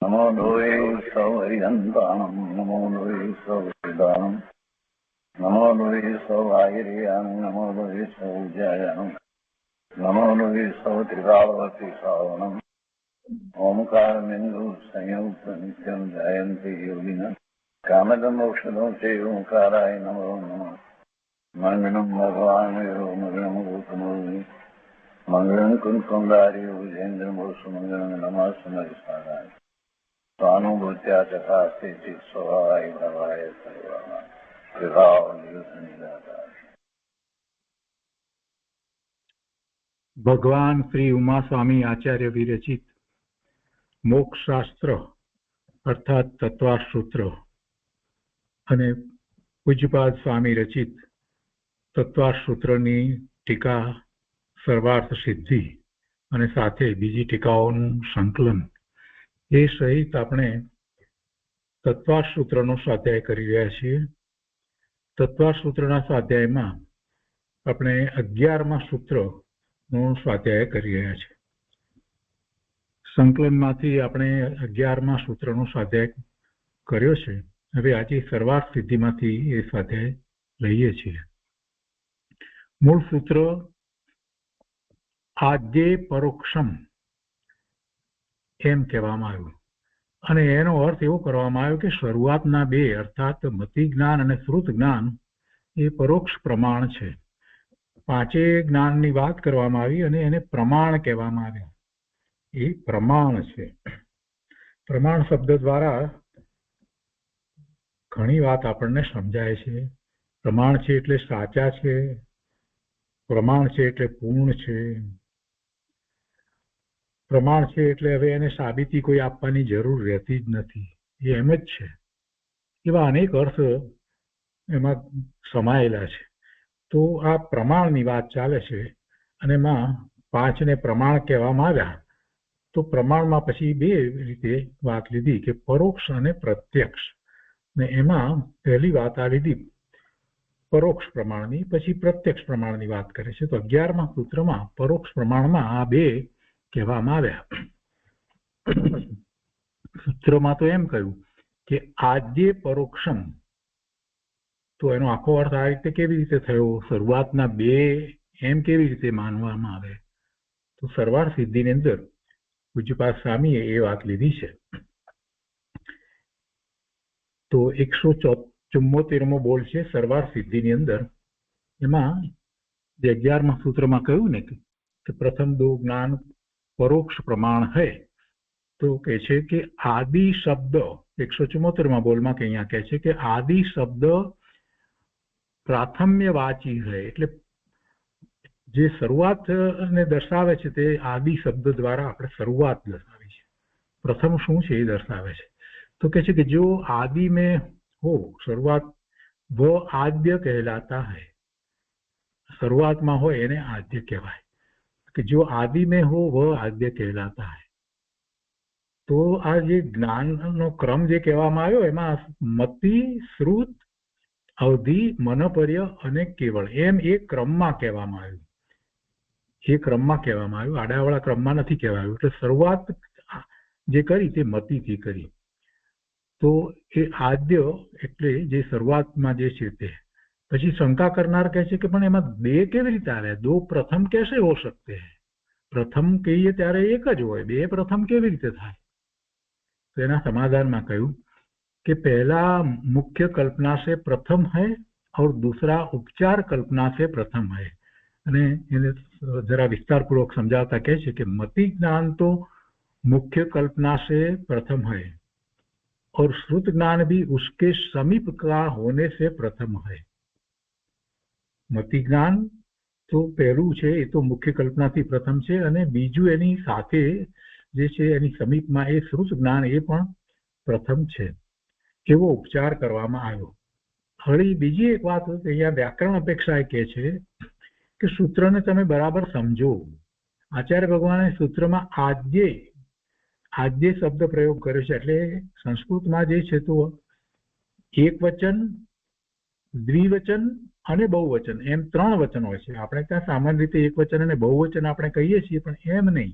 नमो लोये सौहरिहन्ताणं नमो लोये सौहृदानं नमो लोये सौभागिर्यानं नमो लोये सौज्यायानं नमो लोये सौत्रिकावती सावनं ओंकारमिन्दु संयुक्त नित्यं जयन्ति योगिनः कामदमोक्षदं चैव ओंकाराय नमो नमः मङ्गलं भगवान् मङ्गलं भूतमोहि मङ्गलं कुन्कुण्डारि भुजेन्द्रमोसुमङ्गलं नमः समरिसाराय स्वानुभूत्या चकास्ते स्वभावाय भवाय सर्वाः ભગવાન શ્રી ઉમાસ્વામી આચાર્ય વિરચિત મોક્ષશાસ્ત્ર અર્થાત તત્વાસૂત્ર અને પૂજ્યપાદ સ્વામી રચિત તત્વાસૂત્રની ટીકા સર્વાર્થ સિદ્ધિ અને સાથે બીજી ટીકાઓનું સંકલન એ સહિત આપણે તત્વાસૂત્રનો સ્વાધ્યાય કરી રહ્યા છીએ. તત્વાસૂત્રના સ્વાધ્યાયમાં આપણે 11મા સૂત્રનો સ્વાધ્યાય કરી રહ્યા છીએ. સંકલનમાંથી આપણે 11મા સૂત્રનો સ્વાધ્યાય કર્યો છે. હવે આજે સર્વાર્થ સિદ્ધિમાંથી એ સ્વાધ્યાય લઈએ છીએ. મૂળ સૂત્ર આદ્યે પરોક્ષમ એમ કહેવામાં આવ્યું અને એનો અર્થ એવો કરવામાં આવ્યો કે શરૂઆતના બે અર્થાત મતિ જ્ઞાન અને શ્રુત જ્ઞાન એ પરોક્ષ પ્રમાણ છે. પાંચેય જ્ઞાનની વાત કરવામાં આવી અને એને પ્રમાણ કહેવામાં આવ્યું. એ પ્રમાણ છે. પ્રમાણ શબ્દ દ્વારા ઘણી વાત આપણને સમજાય છે. પ્રમાણ છે એટલે સાચા છે, પ્રમાણ છે એટલે પૂર્ણ છે, પ્રમાણ છે એટલે હવે એને સાબિતી કોઈ આપવાની જરૂર રહેતી જ નથી, એ એમ જ છે. એવા અનેક અર્થ એમાં સમાયેલા છે. તો આ પ્રમાણની વાત ચાલે છે અને એમાં પાંચને પ્રમાણ કહેવામાં આવ્યા. તો પ્રમાણમાં પછી બે રીતે વાત લીધી કે પરોક્ષ અને પ્રત્યક્ષ, ને એમાં પહેલી વાત આ લીધી પરોક્ષ પ્રમાણની, પછી પ્રત્યક્ષ પ્રમાણની વાત કરે છે. તો 11મા સૂત્રમાં પરોક્ષ પ્રમાણમાં આ બે કહેવામાં આવ્યા. સૂત્રમાં તો એમ કહ્યું કે આદ્ય પરોક્ષમ, તો એનો આખો અર્થ આ રીતે કેવી રીતે થયો, શરૂઆતના બે એમ કેવી રીતે માનવામાં આવે. તો સર્વાર્થ સિદ્ધિની અંદર પૂજ્યપાદ સ્વામીએ એ વાત લીધી છે. તો 174મો બોલ છે સર્વાર્થ સિદ્ધિની અંદર. એમાં જે 11મા સૂત્રમાં કહ્યું ને કે પ્રથમ દો જ્ઞાન પરોક્ષ પ્રમાણ હૈ, તો કહે છે કે આદિ શબ્દ 174મા બોલમાં કે અહીંયા કહે છે કે આદિ શબ્દ પ્રાથમ્યવાચી હૈ, એટલે જે શરૂઆતને દર્શાવે છે તે આદિ શબ્દ દ્વારા આપણે શરૂઆત દર્શાવી છે. પ્રથમ શું છે એ દર્શાવે છે. તો કહે છે કે જો આદિ में हो શરૂઆત वो आद्य कहलाता है. શરૂઆતમાં હોય એને આદ્ય કહેવાય કે જો આદિ में हो वो आद्य कहलाता है. તો આ જે જ્ઞાનનો ક્રમ જે કહેવામાં આવ્યો એમાં મતિ, શ્રુત, અવધિ, મનપર્ય અને કેવળ એમ એક ક્રમમાં કહેવામાં આવ્યું. એ ક્રમમાં કહેવામાં આવ્યું, આડાવાળા ક્રમમાં નથી કહેવાયું. એટલે શરૂઆત જે કરી તે મતિથી કરી. તો એ આદ્ય એટલે જે શરૂઆતમાં જે છે તે. પછી શંકા કરનાર કહે છે કે પણ એમાં બે કેવી રીતે આવે, દો પ્રથમ कैसे हो सकते हैं. પ્રથમ કહીએ ત્યારે એક જ હોય, બે પ્રથમ કેવી રીતે થાય. તો એના સમાધાનમાં કહ્યું कि पहला मुख्य कल्पना से प्रथम है और दूसरा उपचार कल्पना से प्रथम है. અને એને જરા વિસ્તારપૂર્વક સમજાવતા કહે છે કે મતિ જ્ઞાન તો मुख्य कल्पना से प्रथम है और श्रुत ज्ञान भी उसके समीप का होने से प्रथम है. मति ज्ञान તો પહેલું છે એ તો મુખ્ય કલ્પનાથી પ્રથમ છે અને બીજું એની સાથે જે છે એની સમીપમાં એ શ્રુત જ્ઞાન એ પણ પ્રથમ છે. એવો ઉપચાર કરવામાં આવ્યો. હવે બીજી એક વાત અહીંયા વ્યાકરણ અપેક્ષા કહે છે કે સૂત્રને તમે બરાબર સમજો. આચાર્ય ભગવાને સૂત્રમાં આદ્ય શબ્દ પ્રયોગ કર્યો છે. એટલે સંસ્કૃતમાં જે છે તો એક વચન, દ્વિવચન અને બહુવચન એમ ત્રણ વચન હોય છે. આપણે ત્યાં સામાન્ય રીતે એક વચન અને બહુવચન આપણે કહીએ છીએ, પણ એમ નહીં.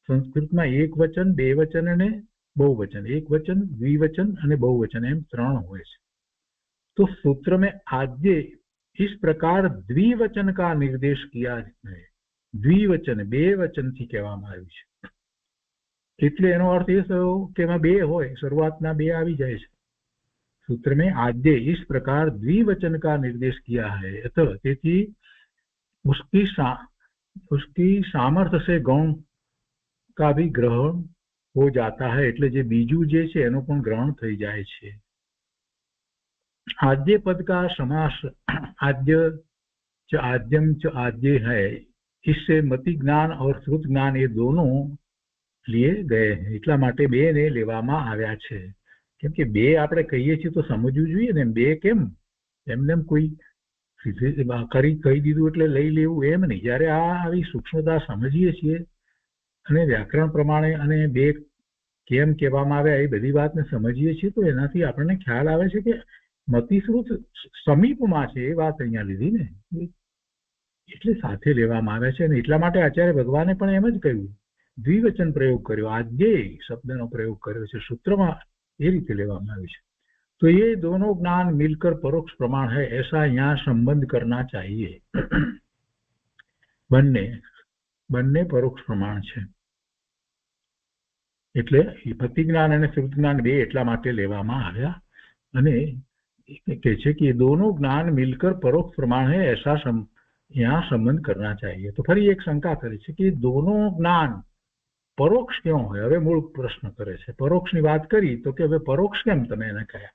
સંસ્કૃતમાં એક વચન, બે વચન અને बहुवचन, एक वचन, द्विवचन અને बहुवचन એમ 3 હોય છે। तो सूत्र में आद्य इस प्रकार द्विवचन का निर्देश किया है। द्विवचन બે વચનથી કહેવામાં આવ્યું છે એટલે એનો અર્થ એ થયો કે એમાં બે હોય, શરૂઆતના બે આવી જાય છે। सूत्र में आद्य इस प्रकार द्विवचन का निर्देश किया है अतः તેથી उसकी सामर्थ्य से गौण का भी ग्रहण हो जाता है એટલે જે બીજું જે છે એનો પણ ગ્રહણ થઈ જાય છે। आद्य पद का समास आद्य च आद्यम च आद्य है, इससे मति ज्ञान और श्रुत ज्ञान ये दोनों लिए गए हैं। એટલા માટે બે ને લેવામાં આવ્યા છે કેમ કે બે આપણે કહીએ છીએ તો સમજવું જોઈએ ને, બે કેમ એમને કોઈ કહી દીધું એટલે લઈ લેવું એમ નહીં। જ્યારે આ આવી સૂક્ષ્મતા સમજીએ છીએ અને વ્યાકરણ પ્રમાણે અને બે કેમ કહેવામાં આવ્યા એ બધી વાતને સમજીએ છીએ તો એનાથી આપણને ખ્યાલ આવે છે કે મતિશ્રુત સમીપમાં છે એ વાત અહીંયા લીધી ને, એટલે સાથે લેવામાં આવે છે। અને એટલા માટે આચાર્ય ભગવાને પણ એમ જ કહ્યું, દ્વિવચન પ્રયોગ કર્યો, આદ્ય શબ્દનો પ્રયોગ કર્યો છે, સૂત્રમાં એ રીતે લેવામાં આવ્યું છે। तो ये दोनों ज्ञान मिलकर परोक्ष प्रमाण है ऐसा यहाँ संबंध करना चाहिए। બંને પરોક્ષ પ્રમાણ છે એટલે મતિ જ્ઞાન અને શ્રુત જ્ઞાન બે એટલા માટે લેવામાં આવ્યા। અને કહે છે કે दोनों ज्ञान मिलकर परोक्ष प्रमाण है ऐसा यहाँ संबंध करना चाहिए। तो फरी एक शंका करे છે કે दोनों ज्ञान परोक्ष क्यों है? હવે મૂળ પ્રશ્ન કરે છે, પરોક્ષની વાત કરી તો કે હવે પરોક્ષ કેમ તમે એને કહ્યા?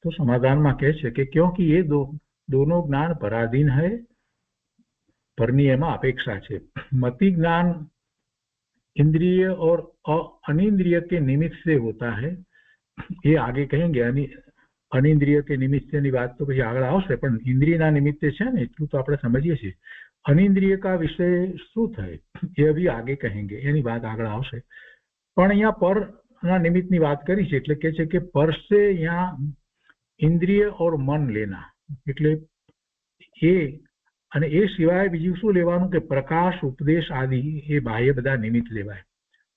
तो समाधाનમાં કહે છે કે क्योंकि ये दोनों ज्ञान पराधीन है, पરની એમાં अपेक्षा છે। मति ज्ञान इंद्रिय और अनिंद्रिय के निमित्त से होता है, ये आगे कहेंगे। अनिंद्रिय के निमित्त से बात तो પછી આગળ આવશે, પણ ઇન્દ્રિયના નિમિત્તે છે ને એટલું તો આપણે સમજીએ છીએ। अनिंद्रिय का विषय श्रुत है, ये भी आगे कहेंगे, એની વાત આગળ આવશે। પણ અહીંયા પરના નિમિત્તની વાત કરી છે એટલે કે છે કે પર से यहाँ इंद्रिय और मन लेना, એટલે એ અને એ સિવાય બીજું શું લેવાનું કે પ્રકાશ, ઉપદેશ આદિ એ બાહ્ય બધા નિમિત્ત લેવાય।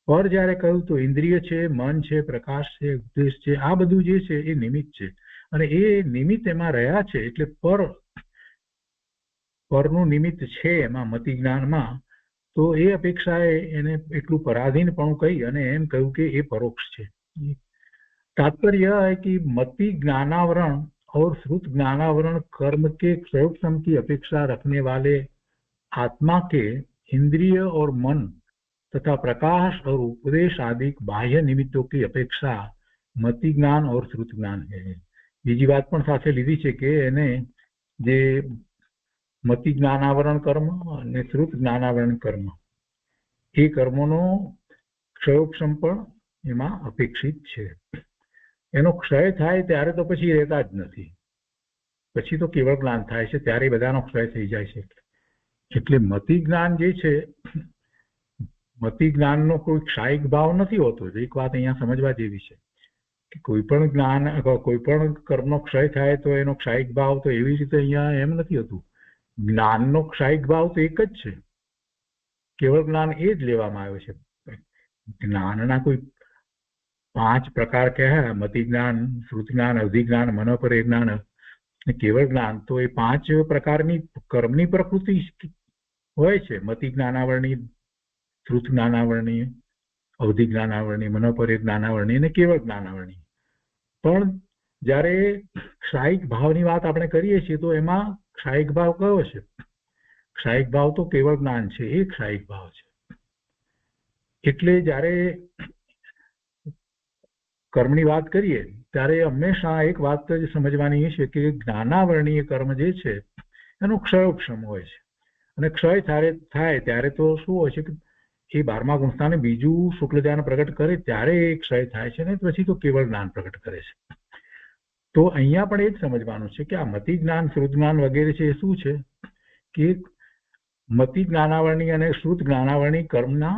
પર જ્યારે કહ્યું તો ઇન્દ્રિય છે, મન છે, પ્રકાશ છે, ઉપદેશ છે, આ બધું જે છે એ નિમિત્ત છે અને એ નિમિત્ત એમાં રહ્યા છે એટલે પરનું નિમિત્ત છે એમાં મતિ જ્ઞાનમાં, તો એ અપેક્ષાએ એને એટલું પરાધીનપણું કહી અને એમ કહ્યું કે એ પરોક્ષ છે। तात्पर्य यह है कि मति ज्ञानावरण और श्रुत ज्ञानावरण कर्म के क्षयोक्षम की अपेक्षा रखने वाले आत्मा के इंद्रिय और मन तथा प्रकाश और उपदेश आदि बाह्य निमित्तों की अपेक्षा मति ज्ञान और श्रुत ज्ञान है। बीजी बात पण साथे लीधी छे के एने जे मति ज्ञानावरण कर्म અને શ્રુત જ્ઞાનાવરણ કર્મ એ કર્મોનો ક્ષયોક્ષમ પણ એમાં અપેક્ષિત છે। એનો ક્ષય થાય ત્યારે તો પછી રહેતા જ નથી, પછી તો કેવળ જ્ઞાન થાય છે ત્યારે બધાનો ક્ષય થઈ જાય છે। એટલે મતિ જ્ઞાન જે છે, મતિ જ્ઞાનનો કોઈ ક્ષાયિક ભાવ નથી હોતો। એક વાત અહીંયા સમજવા જેવી છે કે કોઈ પણ જ્ઞાન, કોઈ પણ કર્મનો ક્ષય થાય તો એનો ક્ષાયિક ભાવ તો એવી રીતે અહીંયા એમ નથી હોતું। જ્ઞાનનો ક્ષાયિક ભાવ તો એક જ છે, કેવળ જ્ઞાન એ જ લેવામાં આવ્યો છે। જ્ઞાનના કોઈ 5 प्रकार क्या है, मति ज्ञान, श्रुत ज्ञान, अवधि ज्ञान, मनोपरि ज्ञान, केवल ज्ञान। तो ये 5 प्रकारनी कर्मनी प्रकृति होय छे, मति ज्ञानावरणी, श्रुत ज्ञानावरणी, अवधि ज्ञानावरणी, मनोपरि ज्ञानावरणी અને કેવળ જ્ઞાનાવરણી। પણ જ્યારે ક્ષાયિક ભાવની વાત આપણે કરીએ છીએ તો એમાં ક્ષાયિક ભાવ કયો છે? ક્ષાયિક ભાવ તો કેવળ જ્ઞાન છે, એ ક્ષાયિક ભાવ છે। એટલે જ્યારે કર્મની વાત કરીએ ત્યારે હંમેશા એક વાત સમજવાની એ છે કે જ્ઞાનાવરણીય કર્મ જે છે એનો ક્ષયોક્ષમ હોય છે અને ક્ષય થાય ત્યારે તો શું હોય છે કે એ 12મા ગુણસ્થાને બીજું શુક્લધ્યાન પ્રગટ કરે ત્યારે એ ક્ષય થાય છે ને પછી તો કેવળ જ્ઞાન પ્રગટ કરે છે। તો અહીંયા પણ એ જ સમજવાનું છે કે આ મતિ જ્ઞાન, શ્રુત જ્ઞાન વગેરે છે એ શું છે કે મતિ જ્ઞાનાવરણી અને શ્રુત જ્ઞાનાવરણી કર્મના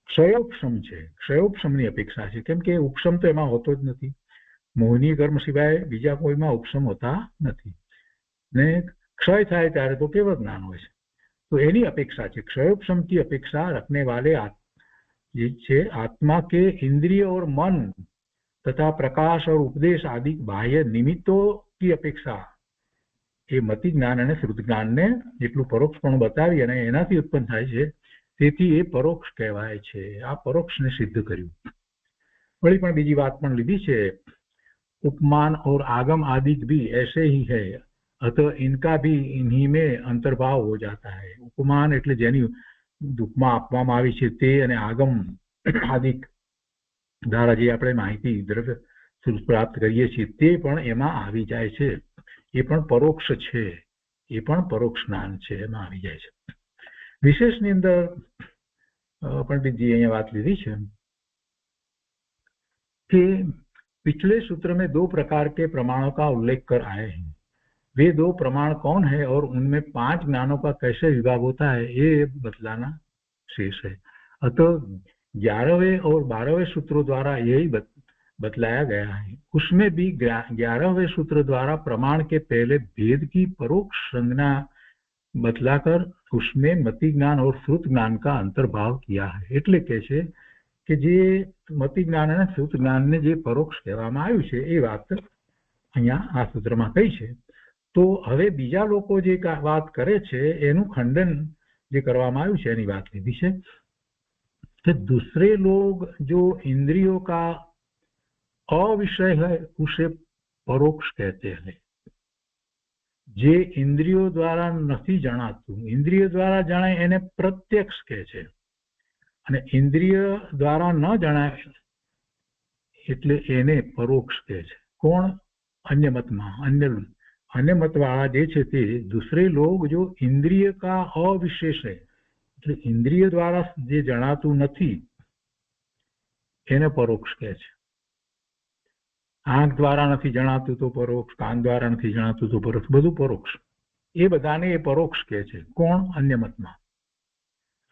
ક્ષયોક્ષમ છે, ક્ષયોક્ષમની અપેક્ષા છે। કેમ કે ઉપશમ તો એમાં હોતો જ નથી, મોહનીય કર્મ સિવાય બીજા કોઈમાં ઉપશમ હોતા નથી ને ક્ષય થાય ત્યારે તો કેવળ જ્ઞાન હોય છે। तो एनी अपेक्षा है, क्षयोक्षम की अपेक्षा रखने वाले ये छे आत्मा के इंद्रिय और मन तथा प्रकाश और उपदेश आदि बाह्य निमित्तों की अपेक्षा એ મતિ જ્ઞાન અને શ્રુત જ્ઞાનને જેટલું પરોક્ષપણું બતાવી અને એનાથી ઉત્પન્ન થાય છે તેથી એ પરોક્ષ કહેવાય છે. આ પરોક્ષને સિદ્ધ કર્યું. वही पण बीजी बात पण लीधी छे, उपमान और आगम आदि भी ऐसे ही है, अतः इनका भी इन्हीं में अंतर्भाव हो जाता है. उपमान એટલે જેની ઉપમા આપવામાં આવી છે તે અને આગમ આદિ દ્વારા જે આપણે માહિતી દ્રવ્ય પ્રાપ્ત કરીએ છીએ તે પણ એમાં આવી જાય છે. એ પણ પરોક્ષ છે, એ પણ પરોક્ષ જ્ઞાન છે, એમાં આવી જાય છે. વિશેષની અંદર પંડિતજી અહીંયા વાત લીધી છે कि पिछले सूत्र में 2 प्रकार के प्रमाणों का उल्लेख कर आए हैं. वे 2 प्रमाण कौन है और उनमें 5 ज्ञानों का कैसे विभाग होता है ये बतलाना शेष है. अतः 11वें और 12वें सूत्रों द्वारा यही बतलाया गया है. उसमें भी 11वें सूत्र द्वारा प्रमाण के पहले भेद की परोक्ष संज्ञा बतलाकर उसमें मति ज्ञान और श्रुत ज्ञान का अंतर्भाव किया है. એટલે કે છે કે જે મતિ જ્ઞાન અને શ્રુત જ્ઞાનને જે પરોક્ષ કહેવામાં આવ્યું છે એ વાત અહીંયા આ સૂત્રમાં કહી છે. તો હવે બીજા લોકો જે વાત કરે છે એનું ખંડન જે કરવામાં આવ્યું છે એની વાત લીધી છે कि दूसरे लोग जो इंद्रियों का अविषय है उसे परोक्ष कहते हैं. जे इंद्रियों द्वारा नहीं जणातुं, इंद्रियों द्वारा जणाय एने प्रत्यक्ष कहे छे અને ઇન્દ્રિય દ્વારા ન જણાય એટલે એને પરોક્ષ કહે છે. કોણ? અન્ય મતમાં अन्य मत वाला जे छे ते दूसरे लोग जो इंद्रिय का अविशेष है એટલે ઇન્દ્રિય દ્વારા જે જણાતું નથી એને પરોક્ષ કહે છે. આંખ દ્વારા નથી જણાતું તો પરોક્ષ, કાન દ્વારા નથી જણાતું તો પરોક્ષ, બધું પરોક્ષ. એ બધાને એ પરોક્ષ કહે છે. કોણ? અન્ય મતમાં.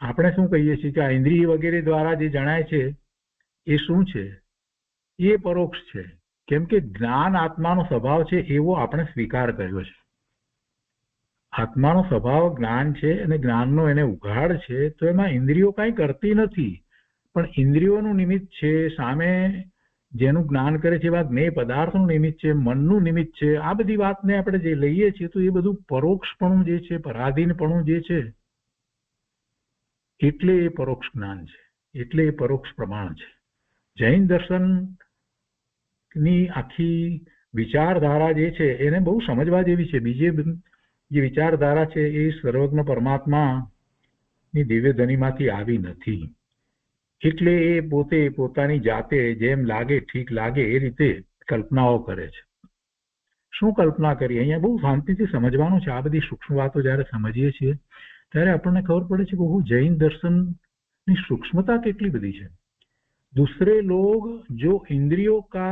આપણે શું કહીએ છીએ કે આ ઇન્દ્રિય વગેરે દ્વારા જે જણાય છે એ શું છે? એ પરોક્ષ છે. કેમ કે જ્ઞાન આત્માનો સ્વભાવ છે એવો આપણે સ્વીકાર કર્યો છે. આત્માનો સ્વભાવ જ્ઞાન છે અને જ્ઞાનનો એને ઉઘાડ છે, તો એમાં ઇન્દ્રિયો કાંઈ કરતી નથી, પણ ઇન્દ્રિયોનું નિમિત્ત છે, સામે જેનું જ્ઞાન કરે છે એવા જ્ઞેય પદાર્થનું નિમિત્ત છે, મનનું નિમિત્ત છે. આ બધી વાતને આપણે જે લઈએ છીએ તો એ બધું પરોક્ષપણું જે છે, પરાધીનપણું જે છે એટલે એ પરોક્ષ જ્ઞાન છે, એટલે એ પરોક્ષ પ્રમાણ છે. જૈન દર્શનની આખી વિચારધારા જે છે એને બહુ સમજવા જેવી છે. બીજે જે વિચારધારા છે એ સર્વજ્ઞ પરમાત્માની દિવ્યધનીમાંથી આવી નથી. એટલે એ પોતે પોતાની જાતે જેમ લાગે ઠીક લાગે એ રીતે કલ્પનાઓ કરે છે. શું કલ્પના કરી? અહીંયા બહુ શાંતિથી સમજવાનું છે. આ બધી સૂક્ષ્મ વાતો જ્યારે સમજીએ છીએ ત્યારે આપણને ખબર પડે છે કે જૈન દર્શનની સૂક્ષ્મતા કેટલી બધી છે. दूसरे लोग जो इंद्रियों का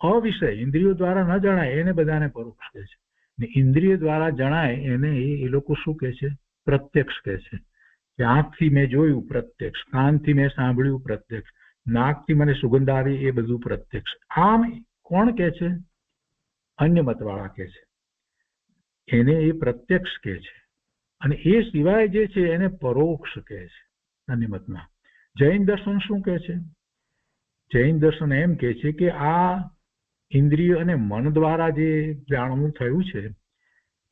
अविषय, इंद्रियों द्वारा न जणाय એને બધાને પરોક્ષ કહે છે, ને ઇન્દ્રિય દ્વારા જણાય એને એ લોકો શું કહે છે? પ્રત્યક્ષ કહે છે. કે આંખથી મેં જોયું પ્રત્યક્ષ, કાનથી મેં સાંભળ્યું પ્રત્યક્ષ, નાકથી મને સુગંધ આવી એ બધું પ્રત્યક્ષ. આમ કોણ કહે છે? અન્ય મતવાળા કહે છે. એને એ પ્રત્યક્ષ કહે છે અને એ સિવાય જે છે એને પરોક્ષ કહે છે અન્ય મતમાં. જૈન દર્શન શું કહે છે? જૈન દર્શન એમ કહે છે કે આ ઇન્દ્રિય અને મન દ્વારા જે જાણવું થયું છે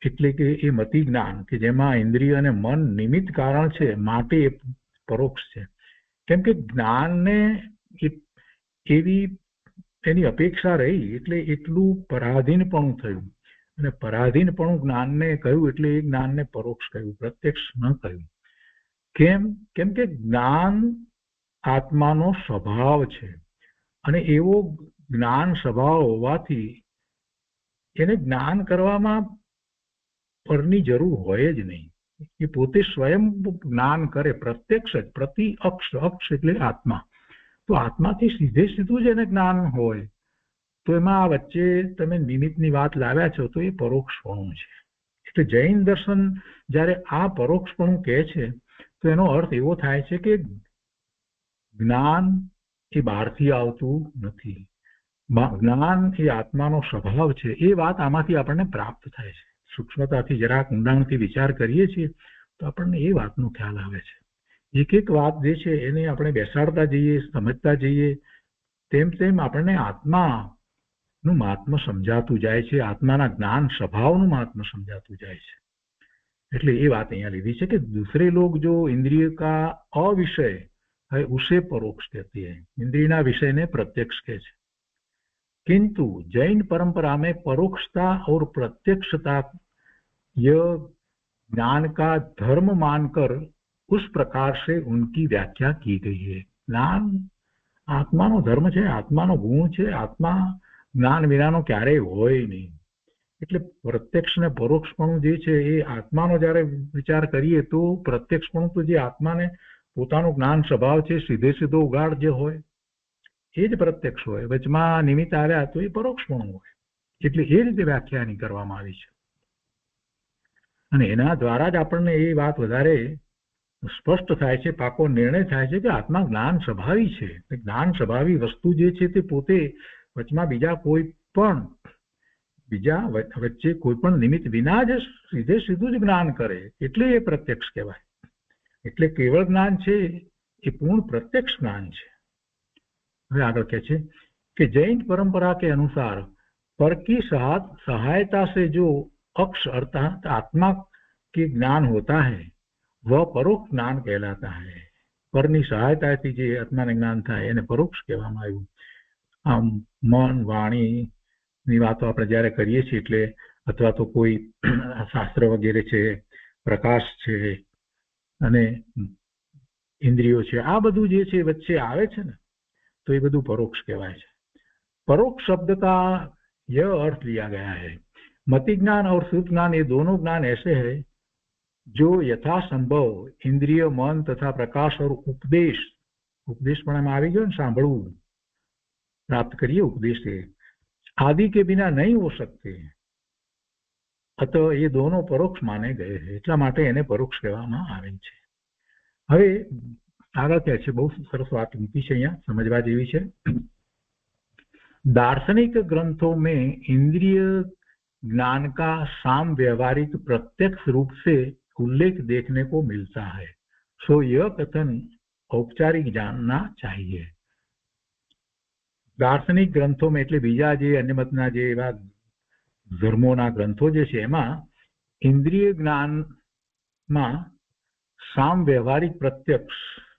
એટલે કે એ મતિ જ્ઞાન કે જેમાં ઇન્દ્રિય અને મન નિમિત્ત કારણ છે માટે એ પરોક્ષ છે. કેમ કે જ્ઞાનને એવી એની અપેક્ષા રહી એટલે એટલું પરાધીનપણું થયું અને પરાધીનપણું જ્ઞાનને કહ્યું એટલે એ જ્ઞાનને પરોક્ષ કહ્યું, પ્રત્યક્ષ ન કહ્યું. કેમ? કેમ કે જ્ઞાન આત્માનો સ્વભાવ છે અને એવો જ્ઞાન સ્વભાવ હોવાથી એને જ્ઞાન કરવામાં પરની જરૂર હોય જ નહીં. એ પોતે સ્વયં જ્ઞાન કરે, પ્રત્યક્ષ જ. પ્રતિ અક્ષ, અક્ષ એટલે આત્મા. તો આત્માથી સીધે સીધું જ એને જ્ઞાન હોય. તો એમાં આ વચ્ચે તમે નિમિત્તની વાત લાવ્યા છો તો એ પરોક્ષપણું છે. એટલે જૈન દર્શન જ્યારે આ પરોક્ષપણું કહે છે તો એનો અર્થ એવો થાય છે કે જ્ઞાન એ બહારથી આવતું નથી, જ્ઞાન એ આત્માનો સ્વભાવ છે. એ વાત આમાંથી આપણને પ્રાપ્ત થાય છે. સૂક્ષ્મતાથી જરાક ઊંડાણથી વિચાર કરીએ છીએ તો આપણને એ વાતનો ખ્યાલ આવે છે એક એક વાત જે છે એને આપણે બેસાડતા જઈએ, સમજતા જઈએ, તેમ તેમ આપણને આત્માનું મહાત્મ્ય સમજાતું જાય છે, આત્માના જ્ઞાન સ્વભાવનું મહાત્મ્ય સમજાતું જાય છે. એટલે એ વાત અહીંયા લીધી છે કે दूसरे लोग जो इंद्रिय का अविषय है उसे परोक्ष कहती है, इंद्रियના વિષયને प्रत्यक्ष કહે છે. किंतु जैन परंपरा में परोक्षता और प्रत्यक्षता यह ज्ञान का धर्म मानकर उस प्रकार से उनकी व्याख्या की गई है. ज्ञान आत्माનો ધર્મ છે, આત્માનો ગુણ છે, આત્મા જ્ઞાન વિનાનો ક્યારેય હોય નહીં. એટલે પ્રત્યક્ષ ને પરોક્ષપણું જે છે એ આત્માનો જ્યારે વિચાર કરીએ તો પ્રત્યક્ષપણું તો જે આત્માને પોતાનું જ્ઞાન સ્વભાવ છે સીધે સીધો ઉગાડ જે હોય એ જ પ્રત્યક્ષ હોય, વચમાં નિમિત્ત આવ્યા તો એ પરોક્ષપણું હોય. એટલે એ રીતે વ્યાખ્યા કરવામાં આવી છે અને એના દ્વારા જ આપણને એ વાત વધારે સ્પષ્ટ થાય છે, પાકો નિર્ણય થાય છે કે આત્મા જ્ઞાન સ્વભાવી છે. જ્ઞાન સ્વભાવી વસ્તુ જે છે તે પોતે વચમાં બીજા વચ્ચે કોઈ પણ નિમિત્ત વિના જ સીધે સીધું જ જ્ઞાન કરે, એટલે એ પ્રત્યક્ષ કહેવાય. એટલે કેવળ જ્ઞાન છે એ પૂર્ણ પ્રત્યક્ષ જ્ઞાન છે. હવે આગળ કહે છે कि जैन परंपरा के अनुसार पर की सहायता से जो अक्ष अर्थात आत्मा के ज्ञान होता है वह परोक्ष ज्ञान कहलाता है. પરની સહાયતાથી જે આત્માને જ્ઞાન થાય એને પરોક્ષ કહેવામાં આવ્યું. આમ મન વાણીની વાતો આપણે જ્યારે કરીએ છીએ એટલે અથવા તો કોઈ શાસ્ત્ર વગેરે છે, પ્રકાશ છે અને ઇન્દ્રિયો છે, આ બધું જે છે વચ્ચે આવે છે ને तो ये બધું परोक्ष कहवाय है. परोक्ष शब्द का यह अर्थ लिया गया है मति ज्ञान और शुद्ध ज्ञान ये दोनों ज्ञान ऐसे हैं जो यथासंभव इंद्रिय मन तथा प्रकाश और उपदेश પણ એમાં આવી ગયો ને, સાંભળવું प्राप्त करिए उपदेश से आदि के बिना नहीं हो सकते, अतः ये दोनों परोक्ष माने गए हैं. એટલા માટે એને પરોક્ષ કહેવામાં આવે છે. હવે આગળ કહે છે, બહુ સરસ વાત મૂકી છે અહીંયા, સમજવા જેવી છે. दार्शनिक ग्रंथों में इंद्रिय ज्ञान का साम व्यवहारिक प्रत्यक्ष रूप से उल्लेख देखने को मिलता है, सो यह कथन औपचारिक जानना चाहिए. दार्शनिक ग्रंथों में એટલે બીજા જે અન્ય મતના જે એવા ધર્મોના ગ્રંથો જે છે એમાં ઇન્દ્રિય જ્ઞાનમાં સામ વ્યવહારિક પ્રત્યક્ષ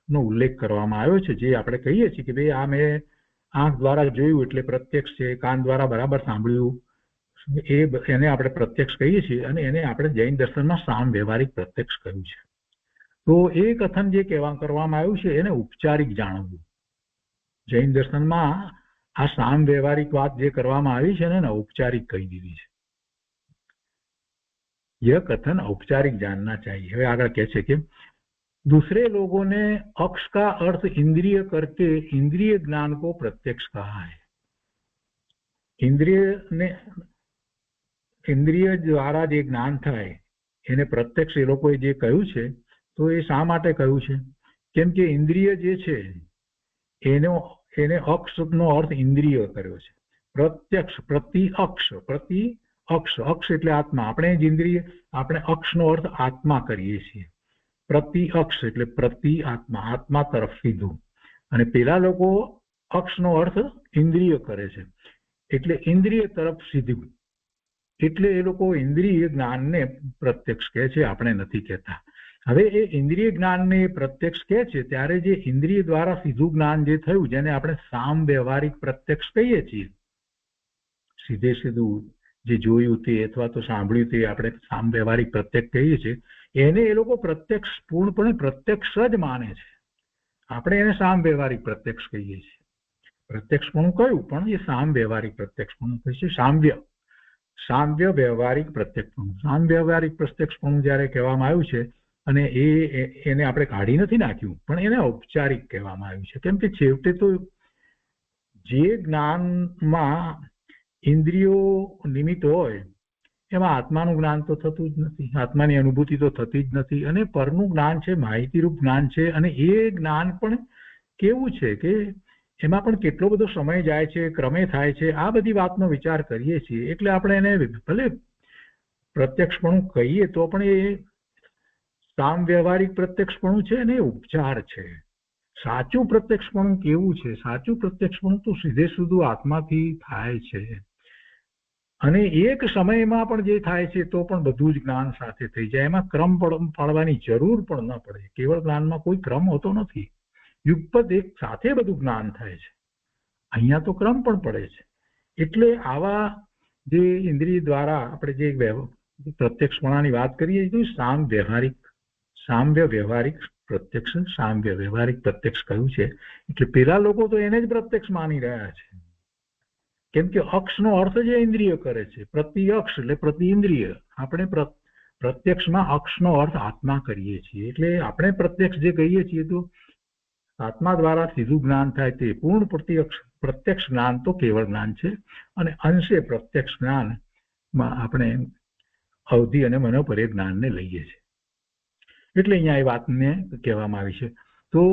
નો ઉલ્લેખ કરવામાં આવ્યો છે. જે આપણે કહીએ છીએ કે ભાઈ આ મેં આંખ દ્વારા જોયું એટલે પ્રત્યક્ષ છે, કાન દ્વારા બરાબર સાંભળ્યું, એને આપણે પ્રત્યક્ષ કહીએ છીએ અને એને આપણે જૈન દર્શનમાં સામ વ્યવહારિક પ્રત્યક્ષ કહ્યું છે. તો એ કથન જે કરવામાં આવ્યું છે એને ઉપચારિક જાણવું. જૈન દર્શનમાં આ સામ વ્યવહારિક વાત જે કરવામાં આવી છે ને ઔપચારિક કહી દીધી છે. यह कथन औपचारिक जानना चाहिए. હવે આગળ કહે છે કે दूसरे लोगों ने अक्ष का अर्थ इंद्रिय करके इंद्रिय ज्ञान को प्रत्यक्ष कहा है. इंद्रिय द्वारा જે જ્ઞાન થાય એને પ્રત્યક્ષ એ લોકોએ જે કહ્યું છે તો એ શા માટે કહ્યું છે? કેમ કે ઇન્દ્રિય જે છે એને અક્ષનો અર્થ ઇન્દ્રિય કર્યો છે. પ્રત્યક્ષ અક્ષ એટલે આત્મા. આપણે જ ઇન્દ્રિય, આપણે અક્ષનો અર્થ આત્મા કરીએ છીએ. પ્રતિ અક્ષ એટલે પ્રતિ આત્મા, આત્મા તરફ સીધું. અને પેલા લોકો અક્ષનો અર્થ ઇન્દ્રિય કરે છે એટલે ઇન્દ્રિય તરફ સીધું. એટલે એ લોકો ઇન્દ્રિય જ્ઞાનને પ્રત્યક્ષ કહે છે, આપણે નથી કહેતા. હવે એ ઇન્દ્રિય જ્ઞાનને પ્રત્યક્ષ કહે છે ત્યારે જે ઇન્દ્રિય દ્વારા સીધું જ્ઞાન જે થયું, જેને આપણે સામ વ્યવહારિક પ્રત્યક્ષ કહીએ છીએ, સીધે સીધું જે જોયું તે અથવા તો સાંભળ્યું તે આપણે સામ વ્યવહારિક પ્રત્યક્ષ કહીએ છીએ, એને એ લોકો પ્રત્યક્ષ પૂર્ણપણે પ્રત્યક્ષ જ માને છે. આપણે એને સામ વ્યવહારિક પ્રત્યક્ષ કહીએ છીએ. પ્રત્યક્ષપણું કયું પણ એ સામ વ્યવહારિક પ્રત્યક્ષપણું કહે છે. સામ્ય વ્યવહારિક પ્રત્યક્ષપણું, સામ વ્યવહારિક પ્રત્યક્ષપણું જયારે કહેવામાં આવ્યું છે અને એને આપણે કાઢી નથી નાખ્યું પણ એને ઔપચારિક કહેવામાં આવ્યું છે. કેમ કે છેવટે તો જે જ્ઞાનમાં ઇન્દ્રિયો નિમિત્ત હોય એમાં આત્માનું જ્ઞાન તો થતું જ નથી, આત્માની અનુભૂતિ તો થતી જ નથી. અને પરનું જ્ઞાન છે, માહિતીરૂપ જ્ઞાન છે. અને એ જ્ઞાન પણ કેવું છે કે એમાં પણ કેટલો બધો સમય જાય છે, ક્રમે થાય છે. આ બધી વાતનો વિચાર કરીએ છીએ એટલે આપણે એને ભલે પ્રત્યક્ષપણું કહીએ તો પણ એ સામ વ્યવહારિક પ્રત્યક્ષપણું છે અને ઉપચાર છે. સાચું પ્રત્યક્ષપણું કેવું છે? સાચું પ્રત્યક્ષપણું તો સીધે સીધું આત્માથી થાય છે, અને એક સમયમાં પણ જે થાય છે તો પણ બધું જ જ્ઞાન સાથે થઈ જાય. એમાં ક્રમ પાડવાની જરૂર પણ ન પડે. કેવળ જ્ઞાનમાં કોઈ ક્રમ હોતો નથી. યુગપદ એક સાથે બધું જ્ઞાન થાય છે. અહીંયા તો ક્રમ પણ પડે છે. એટલે આવા જે ઇન્દ્રિય દ્વારા આપણે જે પ્રત્યક્ષપણાની વાત કરીએ તો સામ્ય વ્યવહારિક પ્રત્યક્ષ, સામ્ય વ્યવહારિક પ્રત્યક્ષ કહ્યું છે. એટલે પેલા લોકો તો એને જ પ્રત્યક્ષ માની રહ્યા છે, કેમ કે અક્ષનો અર્થ જ ઇન્દ્રિય કરે છે. પ્રતિઅક્ષ એટલે પ્રતિ ઇન્દ્રિય. આપણે પ્રત્યક્ષમાં અક્ષનો અર્થ આત્મા કરીએ છીએ. એટલે આપણે પ્રત્યક્ષ જે કહીએ છીએ તો આત્મા દ્વારા સીધું જ્ઞાન થાય તે પૂર્ણ પ્રત્યક્ષ જ્ઞાન તો કેવળ જ્ઞાન છે, અને અંશે પ્રત્યક્ષ જ્ઞાનમાં આપણે અવધિ અને મનોપર્ય જ્ઞાનને લઈએ છીએ. એટલે અહીંયા એ વાતને કહેવામાં આવી છે. તો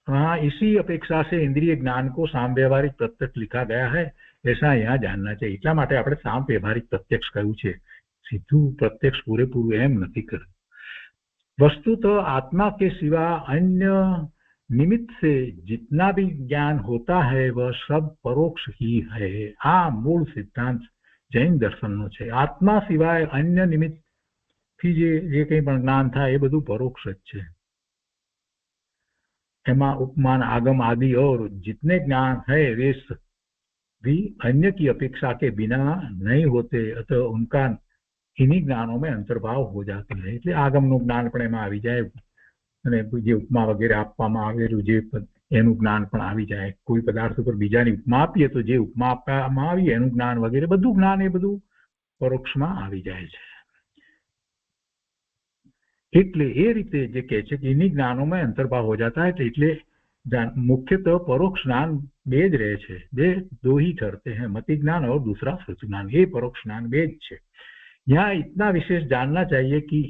हाँ, इसी अपेक्षा से इंद्रिय ज्ञान को साम व्यवहारिक प्रत्यक्ष लिखा गया है, ऐसा यहाँ जानना चाहिए. એટલા માટે આપણે સામ વ્યવહારિક પ્રત્યક્ષ કહ્યું છે. સીધું પ્રત્યક્ષ પૂરેપૂરું એમ નથી કર્યું. वस्तुतः आत्मा के सिवा अन्य निमित्त से जितना भी ज्ञान होता है वह सब परोक्ष ही है. આ મૂળ સિદ્ધાંત જૈન દર્શનનો છે. આત્મા સિવાય અન્ય નિમિત્તથી જે કંઈ પણ જ્ઞાન થાય એ બધું પરોક્ષ જ છે. एमा उपमान आगम आदि और जितने ज्ञान है वे भी अन्य की अपेक्षा के बिना नहीं होते, अतः उनका इन्हीं ज्ञानों में अंतर्भाव हो जाता है. એટલે આગમનું જ્ઞાન પણ એમાં આવી જાય, અને જે ઉપમા વગેરે આપવામાં આવેલું જે એનું જ્ઞાન પણ આવી જાય. કોઈ પદાર્થ ઉપર બીજાની ઉપમા આપીએ તો જે ઉપમા આપવામાં આવી એનું જ્ઞાન વગેરે બધું જ્ઞાન એ બધું પરોક્ષમાં આવી જાય છે. એટલે એ રીતે જે કહે છે કે इन्हीं ज्ञानों में अंतर्भाव हो जाता है, એટલે मुख्यतः परोक्ष ज्ञान બે જ રહે છે. दो ही ठहरते हैं, मति ज्ञान और दूसरा श्रुति ज्ञान. ये परोक्ष ज्ञान બે જ છે. यहाँ इतना विशेष जानना चाहिए कि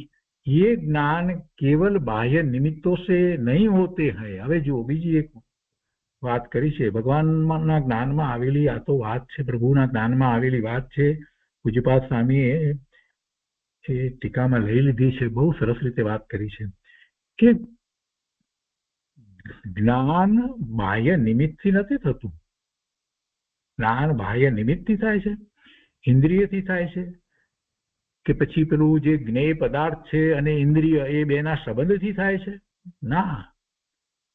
ये ज्ञान केवल बाह्य निमित्तों से नहीं होते हैं. હવે જો બીજી એક વાત કરી છે, ભગવાનના જ્ઞાનમાં આવેલી આ તો વાત છે, પ્રભુના જ્ઞાનમાં આવેલી વાત છે. પૂજ્યપાદ સ્વામીએ એ ટીકામાં લઈ લીધી છે. બહુ સરસ રીતે વાત કરી છે કે જ્ઞાન બાહ્ય નિમિત્તથી નથી થતું. જ્ઞાન બાહ્ય નિમિત્તથી થાય છે, ઇન્દ્રિયથી થાય છે, કે પછી પેલું જે જ્ઞેય પદાર્થ છે અને ઇન્દ્રિય એ બેના સંબંધથી થાય છે? ના,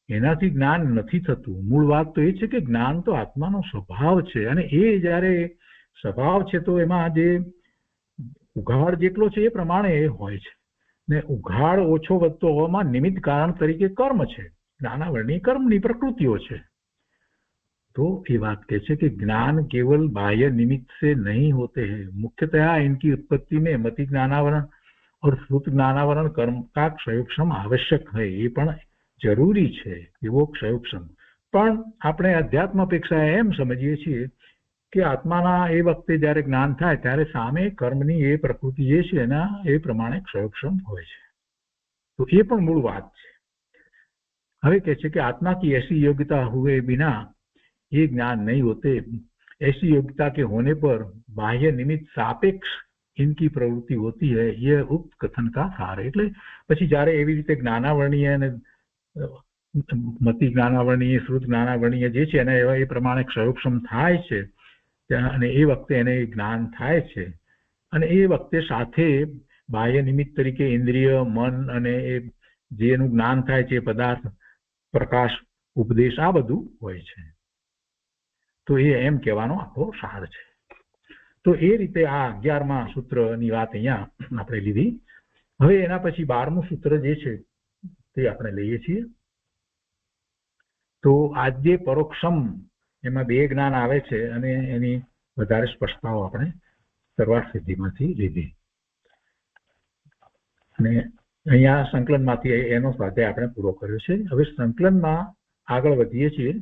એનાથી જ્ઞાન નથી થતું. મૂળ વાત તો એ છે કે જ્ઞાન તો આત્માનો સ્વભાવ છે, અને એ જ્યારે સ્વભાવ છે તો એમાં જે ઉઘાડ જેટલો છે એ પ્રમાણે એ હોય છે, ને ઉઘાડ ઓછો વધતો હોવામાં નિમિત્ત કારણ તરીકે કર્મ છે. જ્ઞાનાવરણી કર્મની પ્રકૃતિઓ છે. तो ये बात कहते हैं कि ज्ञान केवल बाह्य निमित्त से नहीं होते हैं. मुख्यतया इनकी उत्पत्ति में मति ज्ञानावरण और श्रुत ज्ञानावरण कर्म का क्षयोक्षम आवश्यक है. ये पण जरूरी है एवो क्षयोक्षम. पण આપણે અધ્યાત્મ અપેક્ષાએ એમ સમજીએ છીએ કે આત્માના એ વખતે જ્યારે જ્ઞાન થાય ત્યારે સામે કર્મની એ પ્રકૃતિ જે છે એના એ પ્રમાણે ક્ષયોક્ષમ હોય છે. તો એ પણ મૂળ વાત છે. હવે કહે છે કે आत्मा की ऐसी योग्यता हुए बिना ये ज्ञान नहीं होते. ऐसी योग्यता के होने पर बाह्य निमित्त सापेक्ष इनकी प्रवृत्ति होती है. ये उक्त कथन का सार. એટલે પછી જ્યારે એવી રીતે જ્ઞાનાવરણીય અને મતિ જ્ઞાનાવરણીય શ્રુત જ્ઞાનાવરણીય જે છે એને એવા એ પ્રમાણે ક્ષયોક્ષમ થાય છે, અને એ વખતે એને જ્ઞાન થાય છે, અને એ વખતે સાથે બાહ્ય નિમિત્ત તરીકે ઇન્દ્રિય, મન અને એ જેનું જ્ઞાન થાય છે પદાર્થ, પ્રકાશ, ઉપદેશ આ બધું હોય છે. તો એ એમ કહેવાનો આખો સાર છે. તો એ રીતે આ 11મા સૂત્રની વાત અહીંયા આપણે લીધી. હવે એના પછી 12મું સૂત્ર જે છે તે આપણે લઈએ છીએ. તો આજે પરોક્ષમ એમાં બે જ્ઞાન આવે છે, અને એની વધારે સ્પષ્ટતાઓ આપણે સર્વાર્થ સિદ્ધિમાંથી લીધી. અને અહીંયા સંકલનમાંથી એનો સ્વાધ્યાય આપણે પૂરો કર્યો છે. હવે સંકલનમાં આગળ વધીએ છીએ.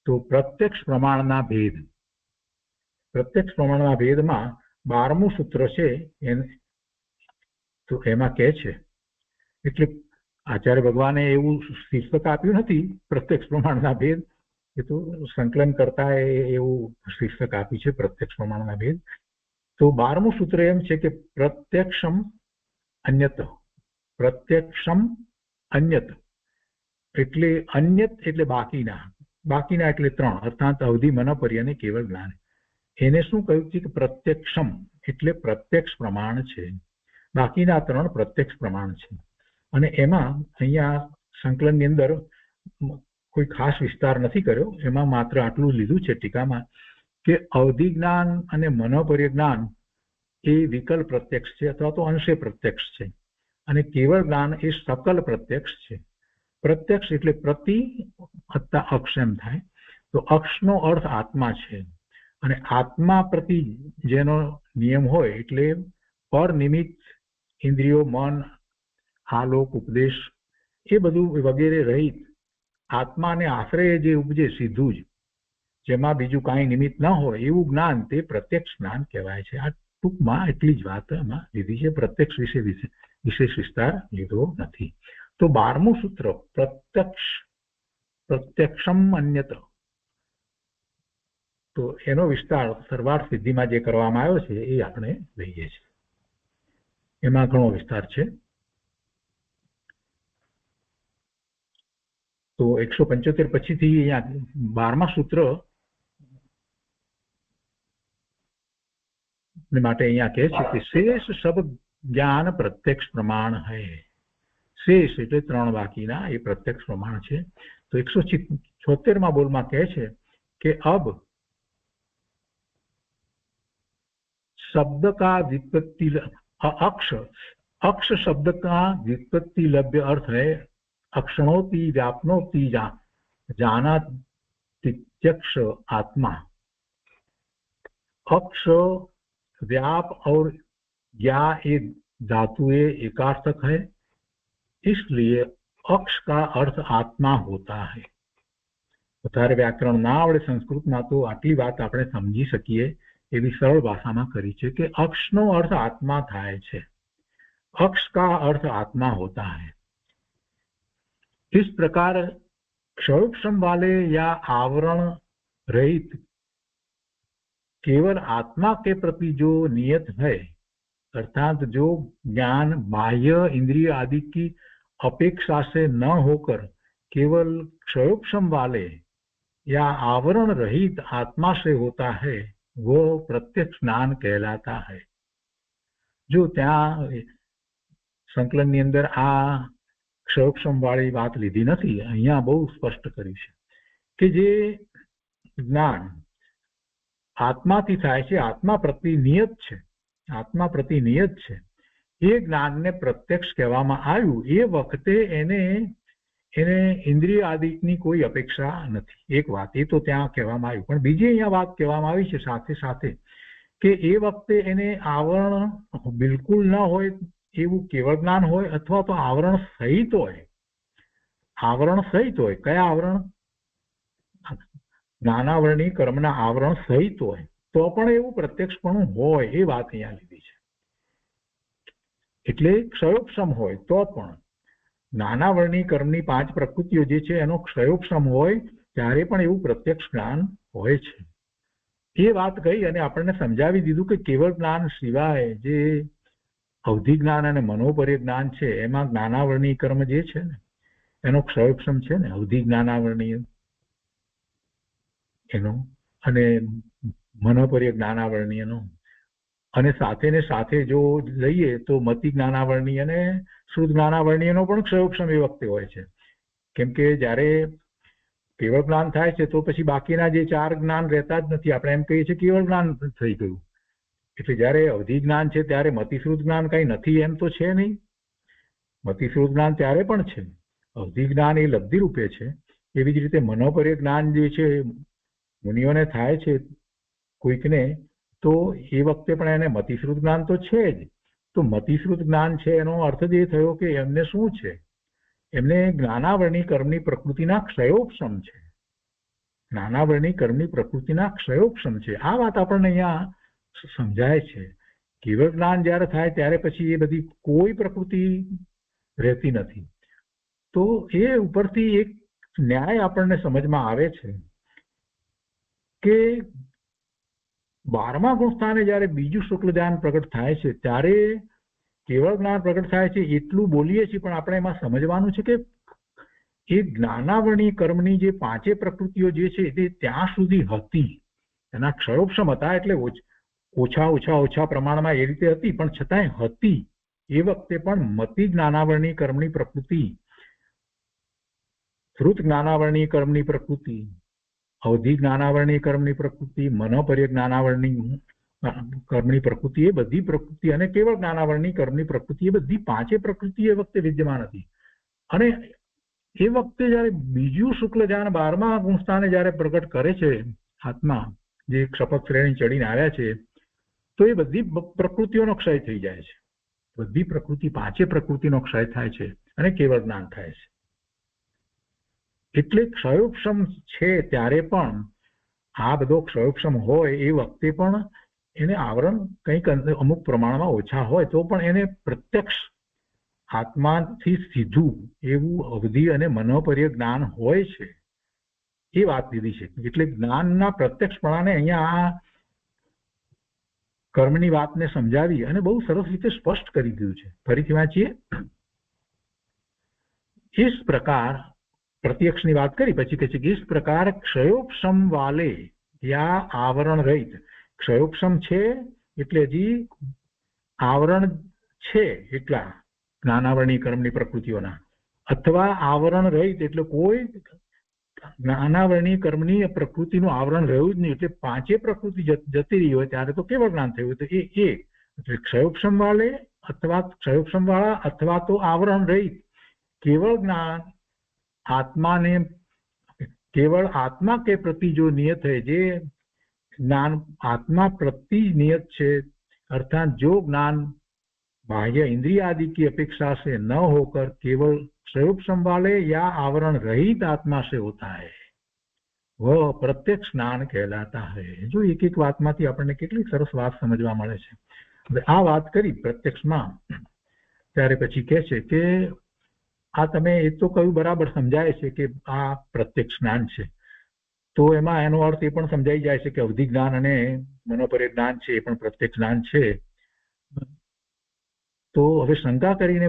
તો પ્રત્યક્ષ પ્રમાણના ભેદ. પ્રત્યક્ષ પ્રમાણના ભેદમાં 12મું સૂત્ર છે તો એમાં કહે છે, એટલે આચાર્ય ભગવાને એવું શીર્ષક આપ્યું નથી પ્રત્યક્ષ પ્રમાણના ભેદ, એ તો સંકલન કરતા એવું શીર્ષક આપ્યું છે પ્રત્યક્ષ પ્રમાણના ભેદ. તો તો 12મું સૂત્ર એમ છે કે પ્રત્યક્ષમ અન્યત. પ્રત્યક્ષમ અન્યત એટલે અન્યત એટલે બાકીના, બાકીના એટલે 3, અર્થાત અવધિ, મનોપર્ય અને કેવળ જ્ઞાન. એને શું કહ્યું છે કે પ્રત્યક્ષમ એટલે પ્રત્યક્ષ પ્રમાણ છે, બાકીના 3 પ્રત્યક્ષ પ્રમાણ છે. અને એમાં અહીંયા સંકલનની અંદર કોઈ ખાસ વિસ્તાર નથી કર્યો, એમાં માત્ર આટલું લીધું છે ટીકામાં કે અવધિ જ્ઞાન અને મનોપર્ય જ્ઞાન એ વિકલ પ્રત્યક્ષ છે અથવા તો અંશે પ્રત્યક્ષ છે, અને કેવળ જ્ઞાન એ સકલ પ્રત્યક્ષ છે. પ્રત્યક્ષ એટલે પ્રતિ વત્તા અક્ષ એમ થાય. તો અક્ષનો અર્થ આત્મા છે, અને આત્મા પ્રતિ જેનો નિયમ હોય એટલે પર નિમિત્ત ઇન્દ્રિયો, મન, આલોક, ઉપદેશ એ બધું વગેરે રહિત આત્માને આશ્રય જે ઉપજે સીધું જ, જેમાં બીજું કાંઈ નિમિત્ત ન હોય એવું જ્ઞાન, તે પ્રત્યક્ષ જ્ઞાન કહેવાય છે. આ ટૂંકમાં એટલી જ વાત એમાં લીધી છે, પ્રત્યક્ષ વિશે વિશેષ વિસ્તાર લીધો નથી. તો 12મું સૂત્ર પ્રત્યક્ષમ અન્યત, તો એનો વિસ્તાર સર્વાર્થ સિદ્ધિમાં જે કરવામાં આવ્યો છે એ આપણે લઈએ છીએ. એમાં ઘણો વિસ્તાર છે. તો 175 પછીથી અહીંયા 12મા સૂત્ર માટે અહીંયા કહે છે કે શેષ સબ જ્ઞાન પ્રત્યક્ષ પ્રમાણ હૈ. શેષ એટલે 3 બાકીના એ પ્રત્યક્ષ પ્રમાણ છે. તો 176માં બોલમાં કહે છે કે અબ शब्द का व्युत्पत्ति अक्ष शब्द का व्युत्पत्ति लभ्य अर्थ है अक्षणोति व्यापनोति जानात्यक्ष आत्मा. अक्ष, व्याप और ज्ञा ये धातुएं एकार्थक है, इसलिए अक्ष का अर्थ आत्मा होता है. વધારે વ્યાકરણ ના આવડે સંસ્કૃતમાં તો આટલી વાત આપણે સમજી શકીએ એવી સરળ ભાષામાં કરી છે કે અક્ષનો અર્થ આત્મા થાય છે. अक्ष का अर्थ आत्मा होता है. इस प्रकार क्षयोक्षम वाले या आवरण रहित केवल आत्मा के प्रति जो नियत है, अर्थात जो ज्ञान बाह्य इंद्रिय आदि की अपेक्षा से न होकर केवल क्षयोक्षम वाले या आवरण रहित आत्मा से होता है, वो प्रत्यक्ष ज्ञान कहलाता है. जो त्या સંકલનની અંદર આ ક્ષયોક્ષમ વાળી વાત લીધી નથી, અહીંયા બહુ સ્પષ્ટ કર્યું છે કે જે જ્ઞાન આત્માથી થાય છે, આત્મા પ્રતિ નિયત છે, આત્મા પ્રતિ નિયત છે, એ જ્ઞાનને પ્રત્યક્ષ કહેવામાં આવ્યું. એ વખતે એને ઇન્દ્રિય આદિની કોઈ અપેક્ષા નથી. એક વાત એ તો ત્યાં કહેવામાં આવ્યું, પણ બીજી અહીંયા વાત કહેવામાં આવી છે સાથે સાથે કે એ વખતે એને આવરણ બિલકુલ ન હોય એવું કેવળ જ્ઞાન હોય, અથવા તો આવરણ સહિત હોય. આવરણ સહિત હોય, કયા આવરણ? જ્ઞાનાવરણી કર્મના આવરણ સહિત હોય તો પણ એવું પ્રત્યક્ષપણું હોય, એ વાત અહીંયા લીધી છે. એટલે ક્ષયોક્ષમ હોય તો પણ જ્ઞાનાવરણી કર્મની 5 પ્રકૃતિઓ જે છે એનો ક્ષયોક્ષમ હોય ત્યારે પણ એવું પ્રત્યક્ષ જ્ઞાન હોય છે. એ વાત કહી અને આપણને સમજાવી દીધું કે કેવળ જ્ઞાન સિવાય જે અવધિ જ્ઞાન અને મનોપર્ય જ્ઞાન છે એમાં જ્ઞાનાવરણી કર્મ જે છે ને એનો ક્ષયોક્ષમ છે ને, અવધિ જ્ઞાનાવરણી એનો અને મનોપર્ય જ્ઞાનાવરણી એનો, અને સાથે ને સાથે જો લઈએ તો મતિ જ્ઞાનાવરણી અને શુદ્ધ જ્ઞાનાવરણી એનો પણ ક્ષયોક્ષમ એ વખતે હોય છે. કેમ કે જ્યારે કેવળ જ્ઞાન થાય છે તો પછી બાકીના જે 4 જ્ઞાન રહેતા જ નથી. આપણે એમ કહીએ છીએ કેવળ જ્ઞાન થઈ ગયું. એટલે જ્યારે અવધિ જ્ઞાન છે ત્યારે મતિશ્રુત જ્ઞાન કઈ નથી એમ તો છે નહીં. મતિશ્રુત જ્ઞાન ત્યારે પણ છે. અવધિ જ્ઞાન એ લબ્ધિ રૂપે છે. એવી જ રીતે મનોપર્ય જ્ઞાન જે છે મુનિઓને થાય છે કોઈકને, તો એ વખતે પણ એને મતિશ્રુત જ્ઞાન તો છે જ. તો મતિશ્રુત જ્ઞાન છે એનો અર્થ જ એ થયો કે એમને શું છે, એમને જ્ઞાનાવરણી કર્મની પ્રકૃતિના ક્ષયોક્ષમ છે. જ્ઞાનાવરણી કર્મની પ્રકૃતિના ક્ષયોક્ષમ છે. આ વાત આપણને અહીંયા સમજાય છે. કેવળ જ્ઞાન જ્યારે થાય ત્યારે પછી એ બધી કોઈ પ્રકૃતિ રહેતી નથી. તો એ ઉપરથી એક ન્યાય આપણને સમજમાં આવે છે કે 12મા ગુણ સ્થાને જયારે બીજું શુક્લ જ્ઞાન પ્રગટ થાય છે ત્યારે કેવળ જ્ઞાન પ્રગટ થાય છે એટલું બોલીએ છીએ, પણ આપણે એમાં સમજવાનું છે કે એ જ્ઞાનાવરણી કર્મની જે પાંચે પ્રકૃતિઓ જે છે તે ત્યાં સુધી હતી, એના ક્ષયોપક્ષમ હતા એટલે ઓછા પ્રમાણમાં એ રીતે હતી, પણ છતાંય હતી. એ વખતે પણ મતિ જ્ઞાનાવરણી કર્મની પ્રકૃતિ, શ્રુત જ્ઞાનાવરણી કર્મની પ્રકૃતિ, અવધિ જ્ઞાનાવરણી કર્મની પ્રકૃતિ, મનોપર્ય જ્ઞાનાવરણી કર્મની પ્રકૃતિ, એ બધી પ્રકૃતિ અને કેવળ જ્ઞાનાવરણી કર્મની પ્રકૃતિ, એ બધી પાંચે પ્રકૃતિ એ વખતે વિદ્યમાન હતી. અને એ વખતે જયારે બીજું શુક્લ જ્ઞાન 12મા ગુણસ્થાને જયારે પ્રગટ કરે છે આત્મા, જે ક્ષપક શ્રેણી ચડીને આવ્યા છે, તો એ બધી પ્રકૃતિઓનો ક્ષય થઈ જાય છે. બધી પ્રકૃતિ, પાંચે પ્રકૃતિનો ક્ષય થાય છે અને કેવળ જ્ઞાન થાય છે. એટલે ક્ષયોપક્ષમ છે ત્યારે પણ આ બધો ક્ષયોપક્ષમ હોય એ વખતે પણ એને આવરણ કંઈક અમુક પ્રમાણમાં ઓછા હોય તો પણ એને પ્રત્યક્ષ આત્માથી સીધું એવું અવધિ અને મનોપર્ય જ્ઞાન હોય છે, એ વાત લીધી છે. એટલે જ્ઞાનના પ્રત્યક્ષપણાને અહીંયા આ કર્મની વાતને સમજાવી અને બહુ સરસ રીતે સ્પષ્ટ કરી દીધું છે. ફરીથી વાંચીએ. इस प्रकार प्रत्यक्षની વાત કરી પછી કહે છે કે इस प्रकार क्षयोपक्षम वाले या आवरण रहित, क्षयोपक्षम છે એટલે હજી આવરણ છે એટલા જ્ઞાનાવરણી કર્મની પ્રકૃતિઓના, અથવા આવરણ રહિત એટલે કોઈ જ્ઞાનાવરણી કર્મની પ્રકૃતિનું આવરણ રહ્યું જ નહીં, એટલે પાંચે પ્રકૃતિ જતી રહી હોય ત્યારે તો કેવળ જ્ઞાન થયું. તો એ એટલે ક્ષયોપક્ષમ વાળે અથવા ક્ષયોપક્ષમ વાળા અથવા તો આવરણ રહિત केवल ज्ञान आत्मा ने केवल आत्मा के प्रति जो नियत है, जे ज्ञान आत्मा प्रति नियत है, अर्थात जो ज्ञान बाह्य इंद्रिय आदि की अपेक्षा से न होकर केवल स्वरूपक्षम वाले या आवरण रहित आत्मा से होता है, वह प्रत्यक्ष ज्ञान कहलाता है. जो एक एक वातमांथी આપણને કેટલી સરસ વાત સમજવા મળે છે. હવે આ વાત કરી પ્રત્યક્ષમાં, ત્યારે પછી કહે છે કે આ તમે એ તો કયું બરાબર સમજાય છે કે આ પ્રત્યક્ષ જ્ઞાન છે, તો એમાં એનો અર્થ એ પણ સમજાઈ જાય છે કે અવધિ જ્ઞાન અને મનોપર્ય જ્ઞાન છે એ પણ પ્રત્યક્ષ જ્ઞાન છે. તો હવે શંકા કરીને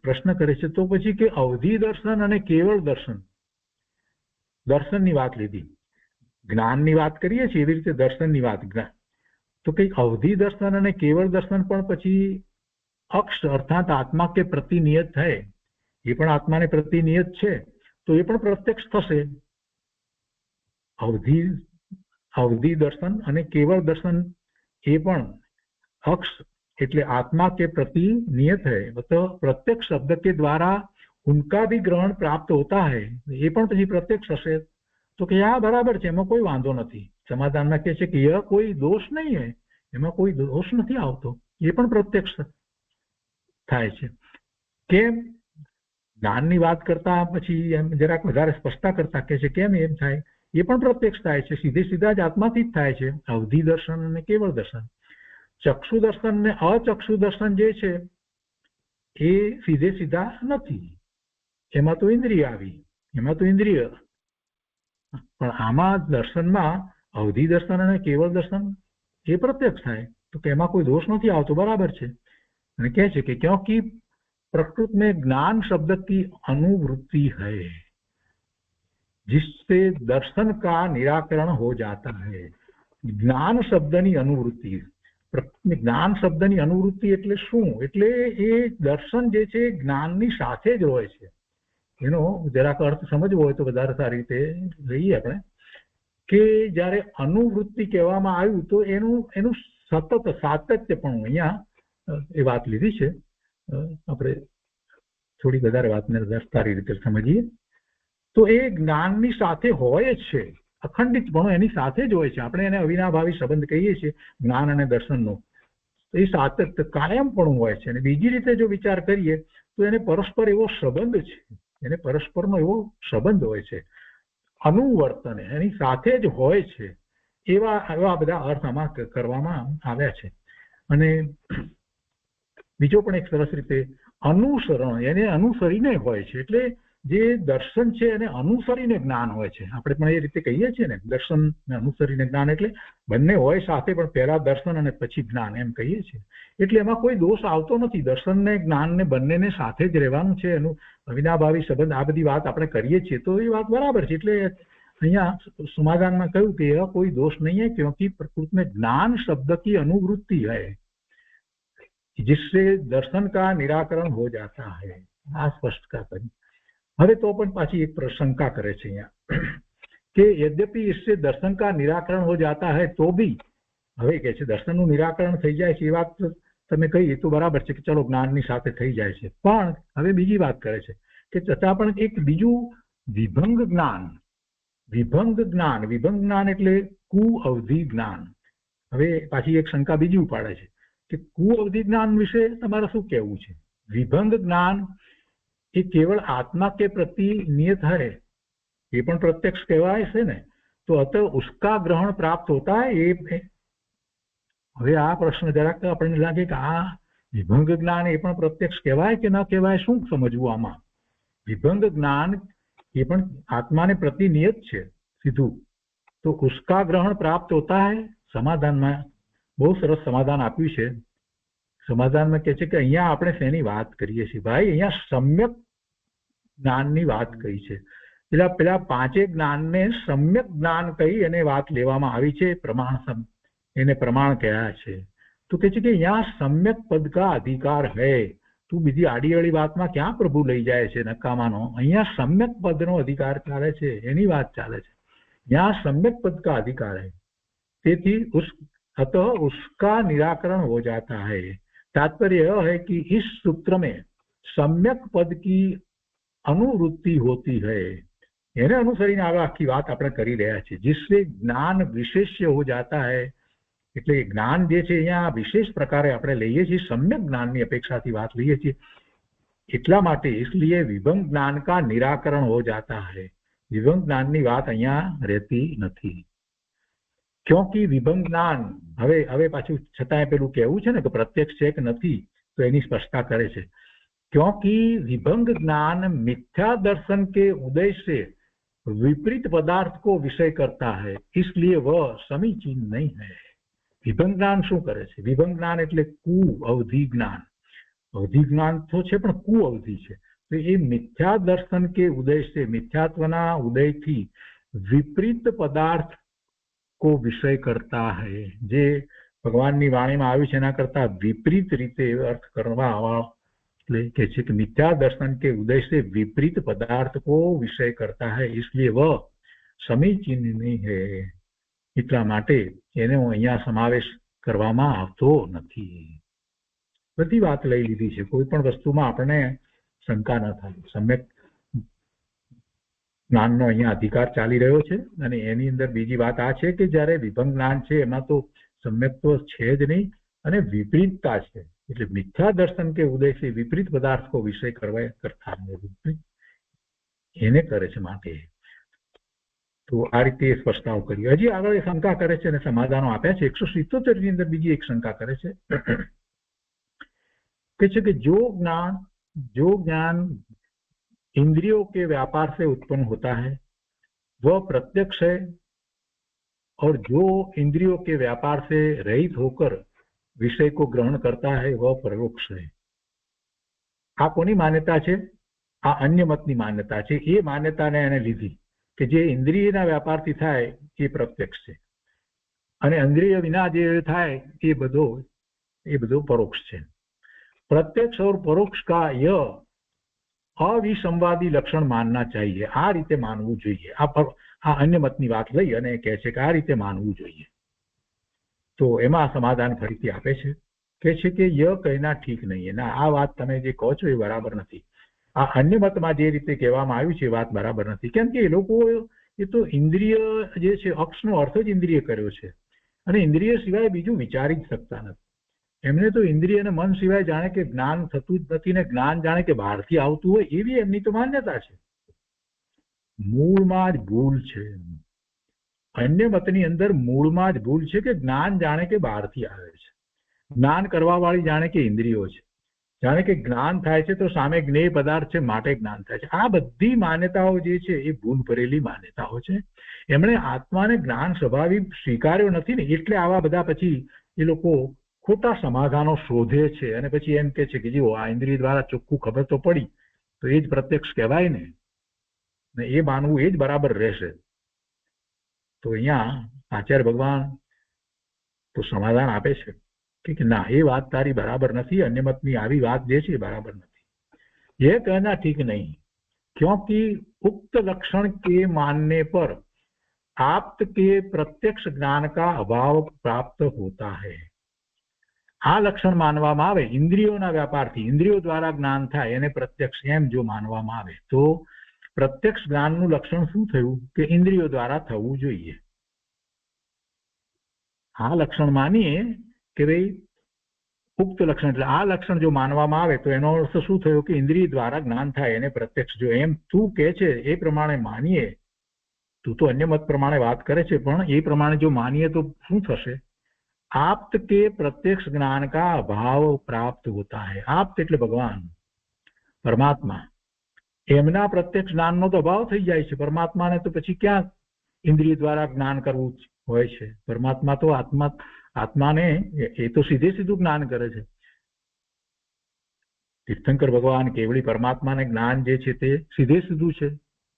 પ્રશ્ન કરે છે તો પછી કે અવધિ દર્શન અને કેવળ દર્શન, દર્શનની વાત લીધી, જ્ઞાનની વાત કરીએ છીએ એવી રીતે દર્શનની વાત, તો કઈ અવધિ દર્શન અને કેવળ દર્શન પણ પછી અક્ષ અર્થાત આત્મા કે પ્રતિ નિયત થાય, એ પણ આત્માને પ્રતિ નિયત છે તો એ પણ પ્રત્યક્ષ થશે. અવધિ દર્શન અને કેવળ દર્શન એ પણ અક્ષ એટલે आत्मा के प्रति नियत है, मतलब प्रत्यक्ष शब्द के द्वारा उनका भी ग्रहण प्राप्त होता है, ये પણ પછી પ્રત્યક્ષ હશે. તો કે આ બરાબર છે, એમાં કોઈ વાંધો નથી. સમાધાનમાં કહે છે કે यह कोई दोष नहीं है, એમાં કોઈ દોષ નથી આવતો, એ પણ પ્રત્યક્ષ થાય છે. કેમ? જ્ઞાનની વાત કરતા પછી એમ જરાક વધારે સ્પષ્ટતા કરતા કહે છે કેમ એમ થાય, એ પણ પ્રત્યક્ષ થાય છે, સીધા જ આત્માથી જ થાય છે. અવધિ દર્શન અને કેવળ દર્શન. ચક્ષુ દર્શન ને અચક્ષુ દર્શન જે છે એ સીધા નથી, એમાં તો ઇન્દ્રિય આવી, એમાં તો ઇન્દ્રિય. પણ આમાં દર્શનમાં અવધિ દર્શન અને કેવળ દર્શન એ પ્રત્યક્ષ થાય, તો કે એમાં કોઈ દોષ નથી આવતો, બરાબર છે. અને કહે છે કે ક્યોंकि प्रकृत में ज्ञान शब्द की अनुवृत्ति है जिससे दर्शन का निराकरण हो जाता है. ज्ञान शब्दनी अनुवृत्ति, જ્ઞાન શબ્દની અનુવૃત્તિ એટલે શું? એટલે એ દર્શન જે છે જ્ઞાનની સાથે જ હોય છે. એનો જરાક અર્થ સમજવો હોય તો વધારે સારી રીતે લઈએ આપણે, કે જયારે અનુવૃત્તિ કહેવામાં આવ્યું તો એનું સતત સાતત્ય પણ અહીંયા એ વાત લીધી છે. આપણે થોડી વધારે વાતને સારી રીતે સમજીએ તો એ જ્ઞાનની સાથે હોય જ છે, અખંડિતપણું એની સાથે જ હોય છે. આપણે એને અવિનાભાવી સંબંધ કહીએ છીએ જ્ઞાન અને દર્શનનો, એ સાતત્ય કાયમપણું હોય છે. અને બીજી રીતે જો વિચાર કરીએ તો એને પરસ્પર એવો સંબંધ છે, એને પરસ્પરનો એવો સંબંધ હોય છે, અનુવર્તન એની સાથે જ હોય છે. એવા બધા અર્થ આમાં કરવામાં આવ્યા છે. અને બીજો પણ એક સરસ રીતે અનુસરણ, એને અનુસરીને હોય છે. એટલે જે દર્શન છે એને અનુસરીને જ્ઞાન હોય છે. આપણે પણ એ રીતે કહીએ છીએ ને, દર્શન અનુસરીને જ્ઞાન, એટલે બંને હોય સાથે, પણ પહેલા દર્શન અને પછી જ્ઞાન એમ કહીએ છીએ. એટલે એમાં કોઈ દોષ આવતો નથી. દર્શન ને જ્ઞાન ને બંનેને સાથે જ રહેવાનું છે, એનું અવિનાભાવી સંબંધ, આ બધી વાત આપણે કરીએ છીએ તો એ વાત બરાબર છે. એટલે અહીંયા સમાધાનમાં કહ્યું કે यह कोई दोष नहीं है क्योंकि प्रकृति में ज्ञान शब्द की अनुवृत्ति है जिससे दर्शन का निराकरण हो जाता है. આ સ્પષ્ટતા કરી. હવે તો પણ પાછી એક શંકા કરે છે અહીંયા કે यद्यपि इससे दर्शन का निराकरण हो जाता है तो भी, હવે કે છે દર્શનનું નિરાકરણ થઈ જાય છે, એ વાત તમે કહી એ તો બરાબર છે કે ચલો જ્ઞાનની સાથે થઈ જાય છે, પણ હવે બીજી વાત કરે છે કે છતાં પણ એક બીજું વિભંગ જ્ઞાન, વિભંગ જ્ઞાન એટલે કુઅવધિ જ્ઞાન. હવે પાછી એક શંકા બીજી ઉપાડે છે કે કુઅવધિ જ્ઞાન વિશે તમારે શું કહેવું છે? વિભંગ જ્ઞાન એ केवल आत्मा के प्रति नियत है, ये पण प्रत्यक्ष कहेवाय છે ને, तो अतः उसका ग्रहण प्राप्त होता है. એ હવે આ પ્રશ્ન જરાક આપણને લાગે કે આ વિભંગ જ્ઞાન એ પણ પ્રત્યક્ષ કહેવાય કે ન કહેવાય, શું સમજવું આમાં? વિભંગ જ્ઞાન એ પણ આત્માને પ્રતિ નિયત છે સીધું, તો ઉસકા ગ્રહણ પ્રાપ્ત હોતા હૈ. સમાધાનમાં બહુ સરસ સમાધાન આપ્યું છે. સમાધાનમાં કહે છે કે અહીંયા આપણે શેની વાત કરીએ છીએ ભાઈ? અહીંયા સમ્યક જ્ઞાનની વાત કહી છે. પેલા પાંચે જ્ઞાનને સમ્યક જ્ઞાન કહી અને વાત લેવામાં આવી છે, પ્રમાણ, એને પ્રમાણ કહ્યા છે. તો કહે છે કે यहाँ सम्यक पद का अधिकार है. તું બીજી આડીઅળી વાતમાં ક્યાં પ્રભુ લઈ જાય છે નકામાનો? અહીંયા સમ્યક પદનો અધિકાર ચાલે છે, એની વાત ચાલે છે. यहाँ सम्यक पद का अधिकार है, તેથી अतः उसका निराकरण हो जाता है. तात्पर्य यह है कि इस सूत्र में सम्यक पद की अनुवृत्ति होती है, એને અનુસરીને આખી વાત આપણે કરી રહ્યા છીએ. जिससे ज्ञान विशेष्य हो जाता है, એટલે જ્ઞાન જે છે અહીંયા વિશેષ પ્રકારે આપણે લઈએ છીએ, સમ્યક જ્ઞાનની અપેક્ષાથી વાત લઈએ છીએ. એટલા માટે इसलिए विभंग ज्ञान का निराकरण हो जाता है. વિભંગ જ્ઞાનની વાત અહીંયા રહેતી નથી. क्योंकि विभंग ज्ञान, હવે પાછું છતાંય પેલું કહેવું છે ને કે પ્રત્યક્ષ છે કે નથી, તો એની સ્પષ્ટતા કરે છે. क्योंकि विभंग ज्ञान मिथ्या दर्शन के उदय से विपरीत पदार्थ को विषय करता है, इसलिए वह समीचीन नहीं है. વિભંગ જ્ઞાન શું કરે છે? વિભંગ જ્ઞાન એટલે કુઅવધિ જ્ઞાન. અવધિ જ્ઞાન તો છે પણ કુઅવધિ છે. તો એ મિથ્યા દર્શન કે ઉદય છે, મિથ્યાત્વના ઉદયથી વિપરીત પદાર્થ કો વિષય કરતા હૈ. જે ભગવાનની વાણીમાં આવ્યું છે એના કરતા વિપરીત રીતે અર્થ કરવા એટલે કે છે કે મિથ્યા દર્શન કે ઉદય से विपरीत पदार्थ को विषय करता है, इसलिए वह समीचीन नहीं है. એટલા માટે એનો અહીંયા સમાવેશ કરવામાં આવતો નથી. બધી વાત લઈ લીધી છે, કોઈ પણ વસ્તુમાં આપણને શંકા ન થાય. સમ્યક જ્ઞાનનો અહીંયા અધિકાર ચાલી રહ્યો છે, અને એની અંદર બીજી વાત આ છે કે જ્યારે વિભંગ જ્ઞાન છે એમાં તો સમ્યકત્વ છે જ નહીં, અને વિપરીતતા છે. એટલે મિથ્યા દર્શન કે ઉદય છે વિપરીત પદાર્થ કો વિષય કરતા એને કરે છે માટે. તો આ રીતે સ્પષ્ટતાઓ કરી. હજી આગળ શંકા કરે છે અને સમાધાનો આપ્યા છે. 177 ની અંદર બીજી એક શંકા કરે છે કે जो ज्ञान इंद्रियों के व्यापार से उत्पन्न होता है वह प्रत्यक्ष है, और जो इंद्रियों के व्यापार से रहित होकर विषय को ग्रहण करता है वह परोक्ष है. આ કોની માન્યતા છે? આ અન્ય મતની માન્યતા છે. એ માન્યતાને એને લીધી કે જે ઇન્દ્રિયના વ્યાપારથી થાય એ પ્રત્યક્ષ છે, અને ઇન્દ્રિય વિના જે થાય એ બધો પરોક્ષ છે. प्रत्यक्ष और परोक्ष का यह अविसंवादी लक्षण मानना चाहिए. આ રીતે માનવું જોઈએ. આ અન્ય મતની વાત લઈ અને કહે છે કે આ રીતે માનવું જોઈએ. તો એમાં સમાધાન ફરીથી આપે છે, કહે છે કે ય કહેના ઠીક નહીં. ના, આ વાત તમે જે કહો છો એ બરાબર નથી. આ અન્ય મતમાં જે રીતે કહેવામાં આવ્યું છે એ વાત બરાબર નથી. કેમ કે એ લોકો એ તો ઇન્દ્રિય જે છે, અક્ષનો અર્થ જ ઇન્દ્રિય કર્યો છે, અને ઇન્દ્રિય સિવાય બીજું વિચારી જ શકતા નથી. એમને તો ઇન્દ્રિય અને મન સિવાય જાણે કે જ્ઞાન થતું જ નથી, ને જ્ઞાન જાણે કે બહારથી આવતું હોય એવી એમની તો માન્યતા છે. મૂળમાં જ ભૂલ છે. અન્ય મતની અંદર મૂળમાં જ ભૂલ છે કે જ્ઞાન જાણે કે બહારથી આવે છે. જ્ઞાન કરવા વાળી જાણે કે ઇન્દ્રિયો છે, જાણે કે જ્ઞાન થાય છે તો સામે જ્ઞેય પદાર્થ છે માટે જ્ઞાન થાય છે. આ બધી માન્યતાઓ જે છે એ ભૂલ ભરેલી માન્યતાઓ છે. એમણે આત્માને જ્ઞાન સ્વાભાવિક સ્વીકાર્યો નથી ને, એટલે આવા બધા પછી એ લોકો ખોટા સમાધાનો શોધે છે અને પછી એમ કે છે કે જો આ ઇન્દ્રિય દ્વારા ચોખ્ખું ખબર તો પડી તો એ જ પ્રત્યક્ષ કહેવાય ને એ માનવું એ જ બરાબર રહેશે. તો અહીંયા આચાર્ય ભગવાન તો સમાધાન આપે છે कि ना ये बात तारी बराबर नहीं, अन्य मतनी आवी बात जे छे बराबर नहीं, ये कहना ठीक नहीं, क्योंकि उक्त लक्षण के मानने पर आप्त के प्रत्यक्ष ज्ञान का अभाव प्राप्त होता है. आ लक्षण मानवामां आवे इंद्रियोना व्यापारथी इंद्रियो द्वारा ज्ञान थाय एने प्रत्यक्ष एम जो मानवामां आवे तो प्रत्यक्ष ज्ञाननुं लक्षण शुं थयुं के इंद्रियो द्वारा थवुं जोईए. आ लक्षण मानीए के भाई उक्त लक्षण એટલે આ લક્ષણ જો માનવામાં આવે તો એનો અર્થ શું થયો કે ઇન્દ્રિય દ્વારા જ્ઞાન થાય એને પ્રત્યક્ષ જો એમ તું કહે છે એ પ્રમાણે માનીએ. તું તો અન્ય મત પ્રમાણે વાત કરે છે પણ એ પ્રમાણે જો માનીએ તો શું થશે? આપ્ત કે પ્રત્યક્ષ જ્ઞાન કા અભાવ પ્રાપ્ત હોતા है. આપ્ત એટલે ભગવાન પરમાત્મા, એમના પ્રત્યક્ષ જ્ઞાનનો તો અભાવ થઈ જાય છે. પરમાત્માને તો પછી ક્યાં ઇન્દ્રિય દ્વારા જ્ઞાન કરવું હોય છે? પરમાત્મા તો આત્માને એ તો સીધે સીધું જ્ઞાન કરે છે. તીર્થંકર ભગવાન કેવળી પરમાત્માને જ્ઞાન જે છે તે સીધે સીધું છે,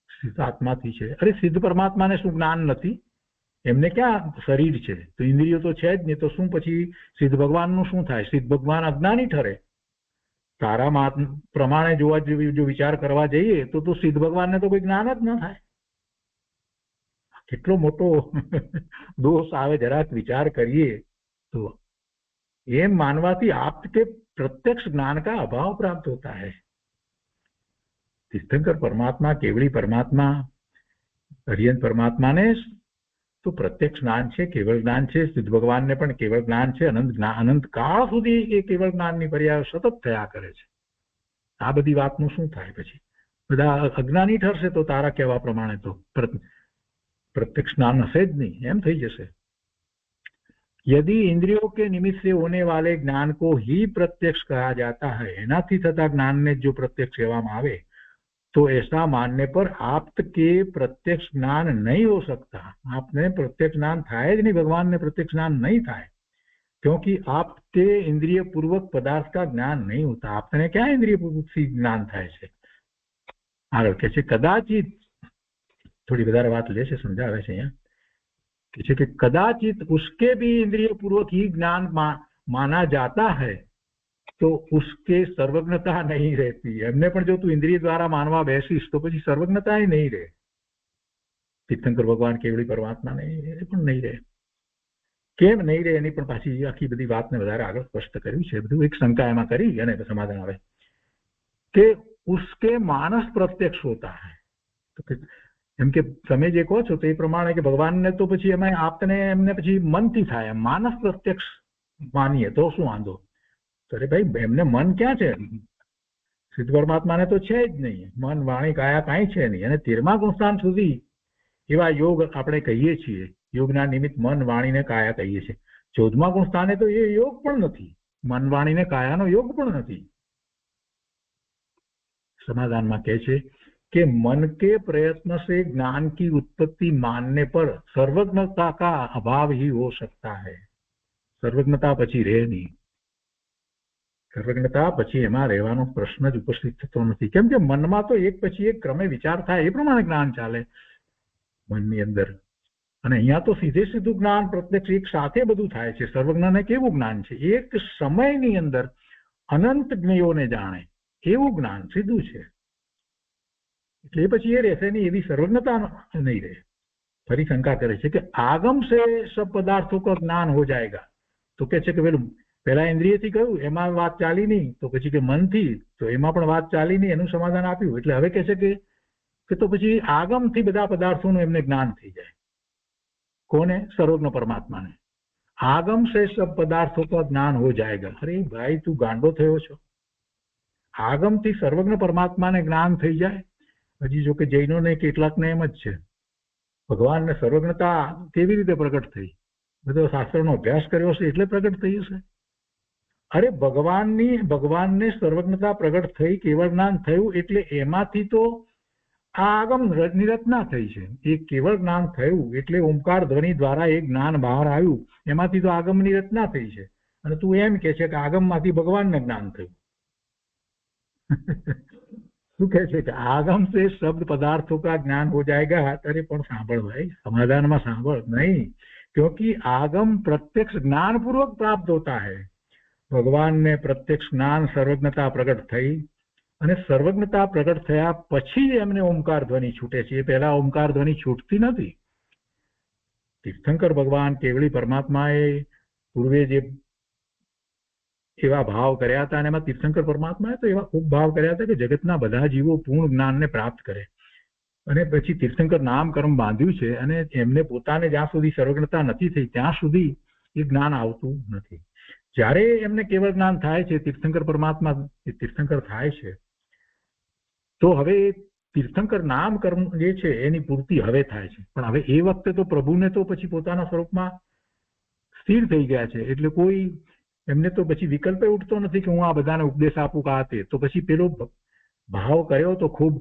સિદ્ધ આત્માથી છે. અરે સિદ્ધ પરમાત્માને શું જ્ઞાન નથી? એમને ક્યાં શરીર છે? તો ઇન્દ્રિયો તો છે જ નહીં, તો શું પછી સિદ્ધ ભગવાનનું શું થાય? સિદ્ધ ભગવાન અજ્ઞાની ઠરે. તારા પ્રમાણે જોવા જો વિચાર કરવા જઈએ તો સિદ્ધ ભગવાનને તો કોઈ જ્ઞાન જ ન થાય. કેટલો મોટો દોષ આવે જરાક વિચાર કરીએ तो एम मानवाती आप्त के प्रत्यक्ष ज्ञान का अभाव प्राप्त होता है. तीर्थंकर परमात्मा केवली परमात्मा हरियन परमात्मा ने तो प्रत्यक्ष ज्ञान है, केवल ज्ञान है. सिद्ध भगवान ने पण केवल ज्ञान है. अनंत काल सुधी ए केवल ज्ञान ની પર્યાય સતત થયા કરે છે. આ બધી વાતનું શું થાય? પછી બધા અજ્ઞાની ઠરશે તો તારા કહેવા પ્રમાણે તો प्रत्यक्ष ज्ञान हसे ज नहीं, एम थई जशे. यदि इंद्रियों के निमित्त से होने वाले ज्ञान को ही प्रत्यक्ष कहा जाता है, एनाथी थता ज्ञान ने जो प्रत्यक्ष कहेवामां आवे तो ऐसा मानने पर आप्त के प्रत्यक्ष ज्ञान नहीं हो सकता. आपने प्रत्यक्ष ज्ञान थाय ज नहीं, भगवान ने प्रत्यक्ष ज्ञान नहीं थाय, क्योंकि आपके इंद्रिय पूर्वक पदार्थ का ज्ञान नहीं होता. आपने क्या इंद्रिय पूर्वक से ज्ञान थाय छे? आगे कहे छे कदाचित थोड़ी वधारे बात ले समझावे छे अहींया कि कदाचित उसके भी इंद्रिय पूर्वक ही ज्ञान माना जाता है तो उसके सर्वज्ञता नहीं रहती. हमने पण जो तू इंद्रिय द्वारा मानवा बेसीस तो पछी सर्वज्ञता ही नहीं रहे. तीर्थंकर भगवान केवली परमात्मा नहीं रहे. केम नहीं रहे एनी पण पाછી आखी बधी वातने वधारे आगळ स्पष्ट कर्युं छे. બધું एक शंका एमां करी अने समाधान आवे के उसके मानस प्रत्यक्ष होता है. तो एम के तमे जे कहो छो तो ए प्रमाणे के भगवान ने तो पछी एमां आपने एमने पछी मनथी थाय, मानस प्रत्यक्ष मानीए तो शुं वांधो? तो अरे भाई एमने मन क्या छे? सिद्ध परमात्मा ने तो छे ज नहीं. मन वाणी काया काई छे नहीं. अने 13मा गुणस्थान सुधी एवा योग आपणे कहीए छीए, योगना निमित्त मन वाणी ने काया कहीए छीए. 14मा गुणस्थाने तो ए योग पण नथी, मन वाणी ने कायानो योग पण नथी. समाधाનમાં કહે છે कि मन के प्रयत्न से ज्ञान की उत्पत्ति मानने पर सर्वज्ञता का अभाव ही हो सकता है. सर्वज्ञता पछी रहे नहीं. सर्वज्ञता पछी एमां रहेवानो प्रश्न ज उपस्थित थतो नथी. केम के मनमा तो एक पछी एक क्रमे विचार थाय ए प्रमाणे ज्ञान चाले मननी अंदर. अने अहींया तो सीधे सीधुं ज्ञान प्रत्यक्ष एक साथे बधुं थाय छे. सर्वज्ञने केवुं ज्ञान छे? एक समयनी अंदर अनंत ज्ञेयोने जाणे एवुं ज्ञान सीधुं छे. એટલે પછી એ રહેશે નહીં, એવી સર્વજ્ઞતા નહીં રહે. ફરી શંકા કરે છે કે આગમ से सब पदार्थों का ज्ञान हो जाएगा. तो કહે છે કે પહેલા ઇન્દ્રિયથી કહ્યું એમાં વાત ચાલી નહીં, તો પછી કે મનથી તો એમાં પણ વાત ચાલી નહીં, એનું સમાધાન આપ્યું. એટલે હવે કહે છે કે તો પછી આગમથી બધા પદાर्थोનું એમને જ્ઞાન થઈ જાય. કોને? સર્વજ્ઞ પરમાત્માને. આગમ से सब पदार्थों का ज्ञान हो जाएगा. अरे भाई તું ગાંડો થયો છો? આગમથી સર્વજ્ઞ પરમાત્માને જ્ઞાન થઈ જાય? હજી જો કે જૈનોને કેટલાકને એમ જ છે. ભગવાનને સર્વજ્ઞતા કેવી રીતે પ્રગટ થઈ? બધો શાસ્ત્રનો અભ્યાસ કર્યો છે એટલે પ્રગટ થઈ હશે. અરે ભગવાનને સર્વજ્ઞતા પ્રગટ થઈ, કેવળ જ્ઞાન થયું, એટલે એમાંથી તો આ આગમ ની રચના થઈ છે. એ કેવળ જ્ઞાન થયું એટલે ઓમકાર ધ્વનિ દ્વારા એક જ્ઞાન બહાર આવ્યું, એમાંથી તો આગમની રચના થઈ છે. અને તું એમ કે છે કે આગમમાંથી ભગવાનને જ્ઞાન થયું. શું કહે છે કે आगम से शब्द पदार्थों का ज्ञान हो जाएगा. अरे પણ સાંભળ ભાઈ, સમાધાનમાં સાંભળ. नहीं, क्योंकि आगम प्रत्यक्ष ज्ञान पूर्वक प्राप्त होता है. ભગવાન ને પ્રત્યક્ષ જ્ઞાન સર્વજ્ઞતા પ્રગટ થઈ, અને સર્વજ્ઞતા પ્રગટ થયા પછી એમને ઓમકાર ધ્વનિ છૂટે છે. એ પહેલા ઓમકાર ધ્વનિ છૂટતી નથી. તીર્થંકર ભગવાન કેવળી પરમાત્માએ પૂર્વે જે એવા ભાવ કર્યા હતા, અને એમાં તીર્થંકર પરમાત્માએ તો એવા ખૂબ ભાવ કર્યા હતા કે જગતના બધા જીવો પૂર્ણ જ્ઞાનને પ્રાપ્ત કરે. અને પછી તીર્થંકર નામ કર્મ બાંધ્યું છે, અને એમને પોતાને જ્યાં સુધી સર્વજ્ઞતા નથી થઈ ત્યાં સુધી એ જ્ઞાન આવતું નથી. જ્યારે એમને કેવળ જ્ઞાન થાય છે, તીર્થંકર પરમાત્મા તીર્થંકર થાય છે, તો હવે તીર્થંકર નામ કર્મ જે છે એની પૂર્તિ હવે થાય છે. પણ હવે એ વખતે તો પ્રભુને તો પછી પોતાના સ્વરૂપમાં સ્થિર થઈ ગયા છે, એટલે કોઈ એમને તો પછી વિકલ્પ ઉઠતો નથી કે હું આ બધાને ઉપદેશ આપું કે આ તે. તો પછી પેલો ભાવ કર્યો તો ખૂબ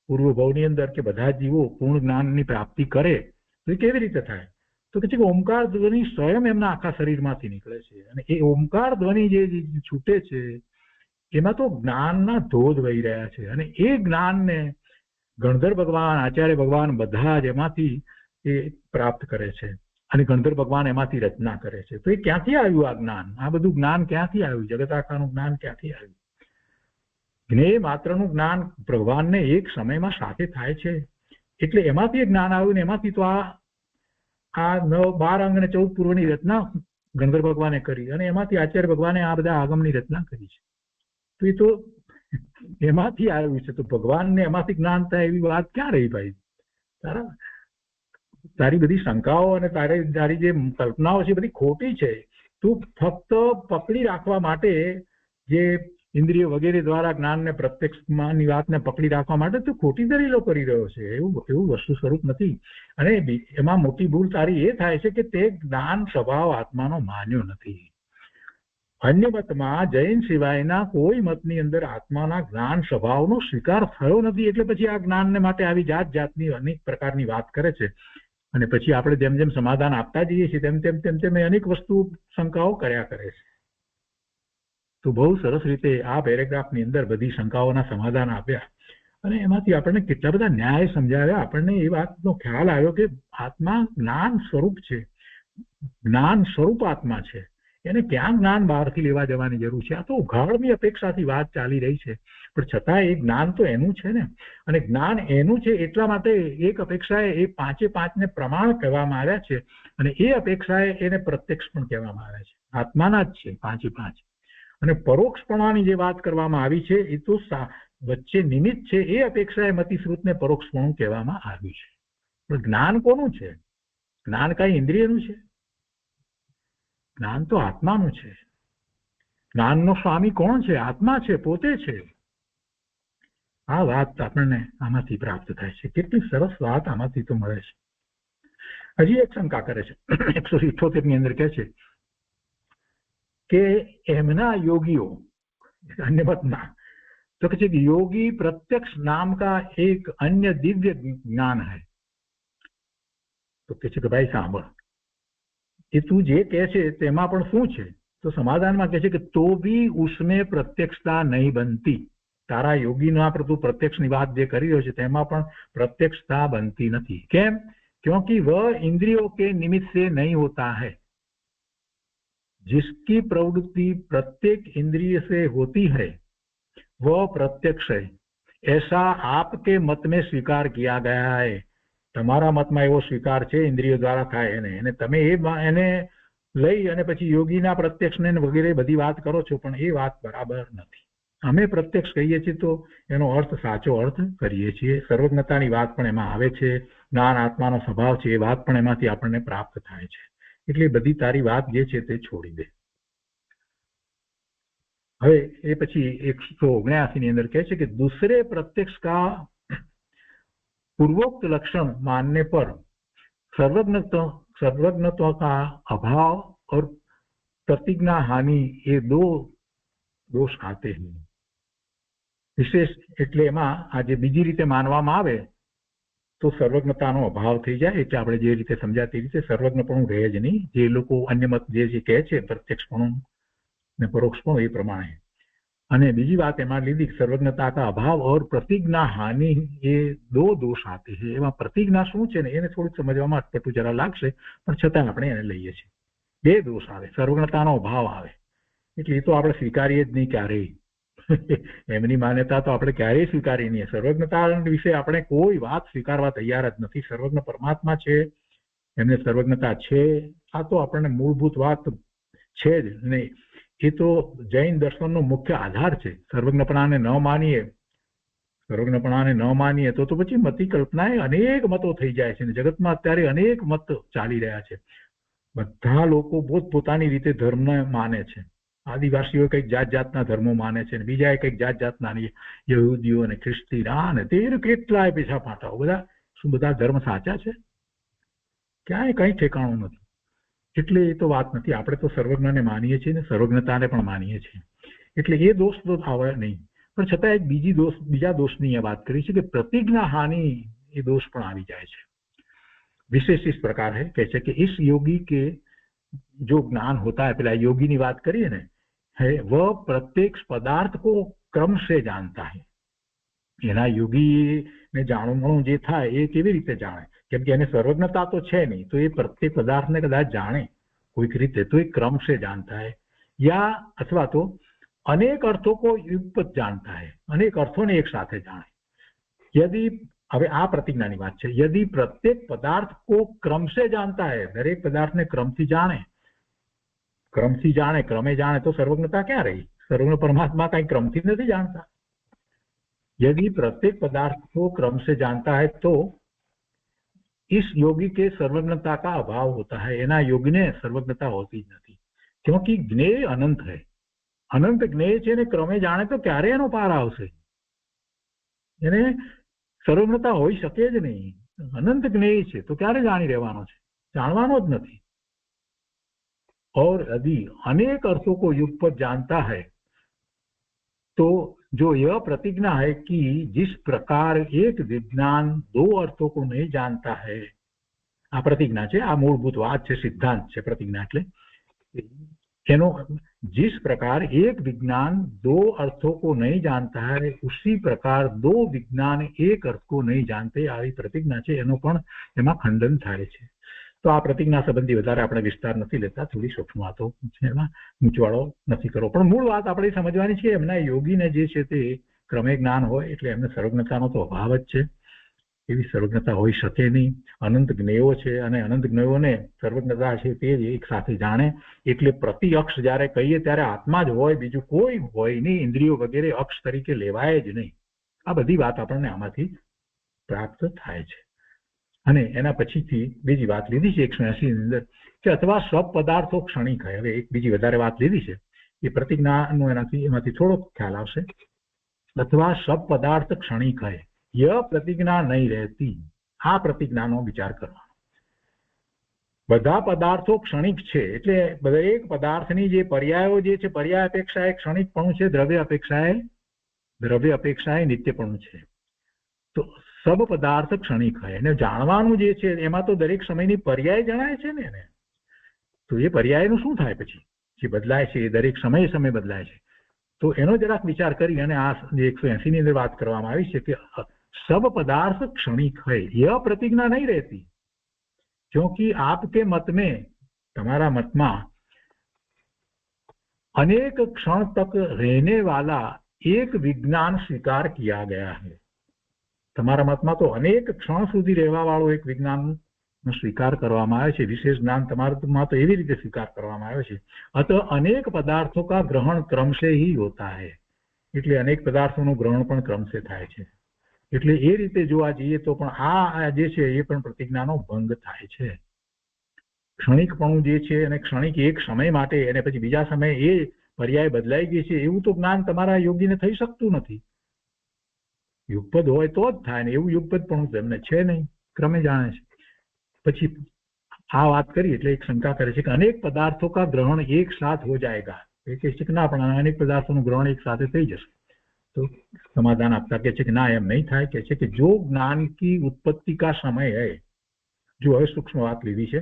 પૂર્વ ભાવની અંદર કે બધા જીવો પૂર્ણ જ્ઞાનની પ્રાપ્તિ કરે, તો એ કેવી રીતે થાય? તો કે છે કે ઓમકાર ધ્વનિ સ્વયં એમના આખા શરીરમાંથી નીકળે છે, અને એ ઓમકાર ધ્વનિ જે છૂટે છે એમાં તો જ્ઞાનના ધોધ વહી રહ્યા છે. અને એ જ્ઞાનને ગણધર ભગવાન, આચાર્ય ભગવાન બધા જ એમાંથી એ પ્રાપ્ત કરે છે, અને ગણધર ભગવાન એમાંથી રચના કરે છે. તો એ ક્યાંથી આવ્યું આ જ્ઞાન? આ બધું જ્ઞાન ક્યાંથી આવ્યું? જગત આખાનું જ્ઞાન ક્યાંથી આવ્યું? જ્ઞેય માત્રનું જ્ઞાન ભગવાનને એક સમયમાં સાથે થાય છે, એટલે એમાંથી જ્ઞાન આવ્યું, ને એમાંથી તો આ 12 અંગ અને 14 પૂર્વની રચના ગણધર ભગવાને કરી, અને એમાંથી આચાર્ય ભગવાને આ બધા આગમની રચના કરી છે. તો એ તો એમાંથી આવ્યું છે. તો ભગવાનને એમાંથી જ્ઞાન થાય એવી વાત ક્યાં રહી ભાઈ? તારી બધી શંકાઓ અને તારી જે કલ્પનાઓ છે બધી ખોટી છે. તું ફક્ત પકડી રાખવા માટે, જે ઇન્દ્રિય વગેરે દ્વારા જ્ઞાનને પ્રત્યક્ષની વાતને પકડી રાખવા માટે તું ખોટી દલીલો કરી રહ્યો છે. એવું વસ્તુ સ્વરૂપ નથી. અને એમાં મોટી ભૂલ તારી એ થાય છે કે તે જ્ઞાન સ્વભાવ આત્માનો માન્યો નથી. અન્ય મતમાં જૈન સિવાયના કોઈ મતની અંદર આત્માના જ્ઞાન સ્વભાવનો સ્વીકાર થયો નથી. એટલે પછી આ જ્ઞાનને માટે આવી જાતની અનેક પ્રકારની વાત કરે છે. અને પછી આપણે જેમ જેમ સમાધાન આપતા જઈએ છીએ તેમ અનેક વસ્તુ શંકાઓ કર્યા કરે છે. તો બહુ સરસ રીતે આ પેરેગ્રાફની અંદર બધી શંકાઓના સમાધાન આપ્યા, અને એમાંથી આપણને કેટલા બધા ન્યાય સમજાવ્યા. આપણને એ વાતનો ખ્યાલ આવ્યો કે આત્મા જ્ઞાન સ્વરૂપ છે, જ્ઞાન સ્વરૂપ આત્મા છે. એને ક્યાં જ્ઞાન બહારથી લેવા જવાની જરૂર છે? આ તો ઉઘાડની અપેક્ષાથી વાત ચાલી રહી છે, પણ છતાં એ જ્ઞાન તો એનું છે ને. અને જ્ઞાન એનું છે એટલા માટે એક અપેક્ષાએ એ 5 ને પ્રમાણ કહેવામાં આવ્યા છે, અને એ અપેક્ષાએ એને પ્રત્યક્ષ પણ કહેવામાં આવ્યા છે. આત્માના જ છે 5. અને પરોક્ષપણાની જે વાત કરવામાં આવી છે એ તો વચ્ચે નિમિત્ત છે. એ અપેક્ષાએ મતિશ્રુતને પરોક્ષપણું કહેવામાં આવ્યું છે. પણ જ્ઞાન કોનું છે? જ્ઞાન કઈ ઇન્દ્રિયનું છે? જ્ઞાન તો આત્માનું છે. જ્ઞાનનો સ્વામી કોણ છે? આત્મા છે, પોતે છે. આ વાત આપણને આમાંથી પ્રાપ્ત થાય છે. કેટલી સરસ વાત આમાંથી તો મળે છે. હજી એક શંકા કરે છે 178 ની અંદર કહે છે કે એમના યોગીઓ अन्य मतना तो कहते योगी प्रत्यक्ष नाम का एक अन्य दिव्य ज्ञान है। तो कहते कि भाई सांभळ એ તું જે કહે છે તેમાં પણ શું છે? તો સમાધાનમાં કહે છે કે તો भी उसमें प्रत्यक्षता नहीं बनती। તારા યોગીના પર તું પ્રત્યક્ષની વાત જે કરી રહ્યો છે તેમાં પણ પ્રત્યક્ષતા બનતી નથી। કેમ? क्योंकि वह इंद्रियों के निमित्त से नहीं होता है। जिसकी प्रवृत्ति प्रत्येक इंद्रिय से होती है वह प्रत्यक्ष है, ऐसा आपके मत में स्वीकार किया गया है। તમારા મતમાં એવો સ્વીકાર છે ઇન્દ્રિયો દ્વારા થાય એને તમે એને લઈ અને પછી યોગીના પ્રત્યક્ષને વગેરે બધી વાત કરો છો, પણ એ વાત બરાબર નથી। અમે પ્રત્યક્ષ કહીએ છીએ તો એનો અર્થ સાચો અર્થ કરીએ છીએ। સર્વજ્ઞતાની વાત પણ એમાં આવે છે, જ્ઞાન આત્માનો સ્વભાવ છે એ વાત પણ એમાંથી આપણને પ્રાપ્ત થાય છે। એટલે બધી તારી વાત જે છે તે છોડી દે। હવે એ પછી 179 ની અંદર કહે છે કે दूसरे प्रत्यक्ष का पूर्वोक्त लक्षण मानने पर सर्वज्ञत्व का अभाव और प्रतिज्ञा हानि ये दो दोष आते हैं। विशेष એટલે એમાં આ જે બીજી રીતે માનવામાં આવે તો સર્વજ્ઞતાનો અભાવ થઈ જાય, એટલે આપણે જે રીતે સમજાય તે રીતે સર્વજ્ઞપણું રહે જ નહીં. જે લોકો અન્ય મત જે કહે છે પ્રત્યક્ષપણું ને પરોક્ષપણું એ પ્રમાણે. અને બીજી વાત એમાં લીધી સર્વજ્ઞતા કા અભાવ और प्रतिज्ञा हानि ये दो दोष आते हैं। એમાં પ્રતિજ્ઞા શું છે ને એને થોડુંક સમજવામાં અટપટું જરા લાગશે, પણ છતાં આપણે એને લઈએ છીએ. બે દોષ આવે, સર્વજ્ઞતાનો અભાવ આવે, એટલે એ તો આપણે સ્વીકારીએ જ નહીં ક્યારેય. એમની માન્યતા તો આપણે ક્યારેય સ્વીકારી નહીં. સર્વજ્ઞતા વિશે આપણે કોઈ વાત સ્વીકારવા તૈયાર જ નથી. સર્વજ્ઞ પરમાત્મા છે, એમને સર્વજ્ઞતા છે, આ તો આપણને મૂળભૂત વાત છે જ નહીં. એ તો જૈન દર્શનનો મુખ્ય આધાર છે. સર્વજ્ઞપણાને ન માનીએ તો પછી મતિ કલ્પનાએ અનેક મતો થઈ જાય છે. જગતમાં અત્યારે અનેક મત ચાલી રહ્યા છે. બધા લોકો પોતપોતાની રીતે ધર્મને માને છે. આદિવાસીઓ કંઈક જાત જાતના ધર્મો માને છે, બીજા કંઈક જાત જાતના યહૂદીઓ અને ખ્રિસ્તી અને તે કેટલાય પૈસા પાટાઓ. બધા શું બધા ધર્મ સાચા છે? ક્યાંય કઈ ઠેકાણું નથી. એટલે એ તો વાત નથી. આપણે તો સર્વજ્ઞને માનીએ છીએ ને સર્વજ્ઞતાને પણ માનીએ છીએ, એટલે એ દોષ તો આવે નહીં. પણ છતાં એક બીજા દોષની વાત કરી છે કે प्रतिज्ञा हानि ये दोष પણ આવી જાય છે. विशेष इस प्रकार है कहते हैं कि इस योगी के जो ज्ञान होता है, पहला योगी ની વાત કરીએ ને, है वह प्रत्येक पदार्थ को क्रम से जानता है. એના યોગી ને જાણવું જે થાય એ કેવી રીતે જાણે? કેમ કે એને સર્વજ્ઞતા તો છે નહીં, તો એ પ્રત્યેક પદાર્થને કદાચ જાણે કોઈક રીતે, તો એ क्रम से जानता है. या अथवा तो अनेक अर्थों को युगपत जानता है, अनेक अर्थों ने एक साथे जाने. यदि હવે આ પ્રતિજ્ઞાની વાત છે, यदि प्रत्येक पदार्थ को क्रम से जानता है, દરેક પદાર્થને ક્રમથી જાણે, ક્રમે જાણે તો સર્વજ્ઞતા ક્યાં રહી? સર્વજ્ઞ પરમાત્મા કઈ ક્રમથી નથી જાણતા. यदि प्रत्येक पदार्थ को क्रम से जानता है तो इस योगी के सर्वज्ञता का अभाव होता है. एना योगी ने सर्वज्ञता होती જ નથી, क्योंकि ज्ञेय अनंत है. अनंत ज्ञेय છે ને ક્રમે જાણે તો ક્યારે એનો પાર આવશે? એને સર્વજ્ઞતા હોઈ શકે જ નહીં. અનંત જ્ઞેય છે તો ક્યારે જાણી રહેવાનો છે? જાણવાનો જ નથી. और यदि अनेक अर्थों को युगपत जानता है तो जो यह प्रतिज्ञा है कि जिस प्रकार एक विज्ञान दो अर्थों को नहीं जानता है, आ प्रतिज्ञा है, आ मूलभूत बात है, सिद्धांत है प्रतिज्ञा એટલે એનો जिस प्रकार एक विज्ञान दो अर्थों को नहीं जानता है उसी प्रकार दो विज्ञान एक अर्थ को नहीं जानते, આવી प्रतिज्ञा છે એનો પણ એમાં ખંડન થાય છે. તો આ પ્રતિજ્ઞા સંબંધી વધારે આપણે વિસ્તાર નથી લેતા, થોડી સૂક્ષ્મ વાતો છે, એમાં મૂંચવાડો નથી કરવો. પણ મૂળ વાત આપણે સમજવાની છે, એમના યોગીને જે છે તે ક્રમે જ્ઞાન હોય એટલે એમને સર્વજ્ઞતાનો તો અભાવ જ છે. એવી સર્વજ્ઞતા હોઈ શકે નહીં. અનંત જ્ઞેયો છે અને અનંત જ્ઞેયોને સર્વજ્ઞતા છે તે જ એક સાથે જાણે. એટલે પ્રતિ અક્ષ જ્યારે કહીએ ત્યારે આત્મા જ હોય, બીજું કોઈ હોય નહીં. ઇન્દ્રિયો વગેરે અક્ષ તરીકે લેવાય જ નહીં. આ બધી વાત આપણને આમાંથી પ્રાપ્ત થાય છે. અને એના પછીથી બીજી વાત લીધી છે 180 ની અંદર કે અથવા સબ પદાર્થો ક્ષણિક હોય. હવે એક બીજી વધારે વાત લીધી છે, એ પ્રતિજ્ઞાનો એમાંથી થોડો ખ્યાલ આવશે. અથવા સબ પદાર્થ ક્ષણિક હોય, यह प्रतिज्ञा नहीं रहती. આ પ્રતિજ્ઞાનો વિચાર કરવાનો. બધા પદાર્થો ક્ષણિક છે એટલે દરેક પદાર્થની જે પર્યાયો જે છે, પર્યાય અપેક્ષાએ ક્ષણિકપણું છે, દ્રવ્ય અપેક્ષાએ નિત્યપણું છે. તો સબ પદાર્થ ક્ષણિક હોય અને જાણવાનું જે છે એમાં તો દરેક સમયની પર્યાય જણાય છે ને એને. તો એ પર્યાયનું શું થાય પછી? જે બદલાય છે એ દરેક સમય બદલાય છે. તો એનો જરાક વિચાર કરી અને આ 180 ની અંદર વાત કરવામાં આવી છે કે सब पदार्थ क्षणिक है, यह प्रतिज्ञा नहीं रहती. क्योंकि आपके मत में, तुम्हारा मत में अनेक क्षण तक रहने वाला एक विज्ञान स्वीकार किया गया है. તમારા મતમાં તો અનેક ક્ષણ સુધી રહેવા વાળો એક વિજ્ઞાનનો સ્વીકાર કરવામાં આવ્યો છે. વિશેષ જ્ઞાન તમારામાં તો એવી રીતે સ્વીકાર કરવામાં આવ્યો છે. અત અનેક પદાર્થો કા ગ્રહણ ક્રમ से ही होता है. એટલે અનેક પદાર્થોનું ગ્રહણ પણ ક્રમ से થાય છે. એટલે એ રીતે જોવા જઈએ તો પણ આ જે છે એ પણ પ્રતિજ્ઞાનો ભંગ થાય છે. ક્ષણિકપણું જે છે અને ક્ષણિક એક સમય માટે અને પછી બીજા સમયે એ પર્યાય બદલાઈ ગઈ છે એવું તો જ્ઞાન તમારા યોગીને થઈ શકતું નથી. યુગપદ હોય તો જ થાય ને એવું યુગપદ પણ તેમને છે નહીં, ક્રમે જાણે છે. પછી આ વાત કરી એટલે એક શંકા કરે છે કે અનેક પદાर्थों का ग्रहण एक साथ हो जाएगा, એ કહે છે કે ના પણ અનેક પદાર્થોનું ગ્રહણ એક સાથે થઈ જશે. તો समाधान આપતા કહે છે કે ના એમ નહીં થાય. કહે છે કે જો જ્ઞાન की उत्पत्ति का समय है, જો હવે સૂક્ષ્મ વાત લીધી છે,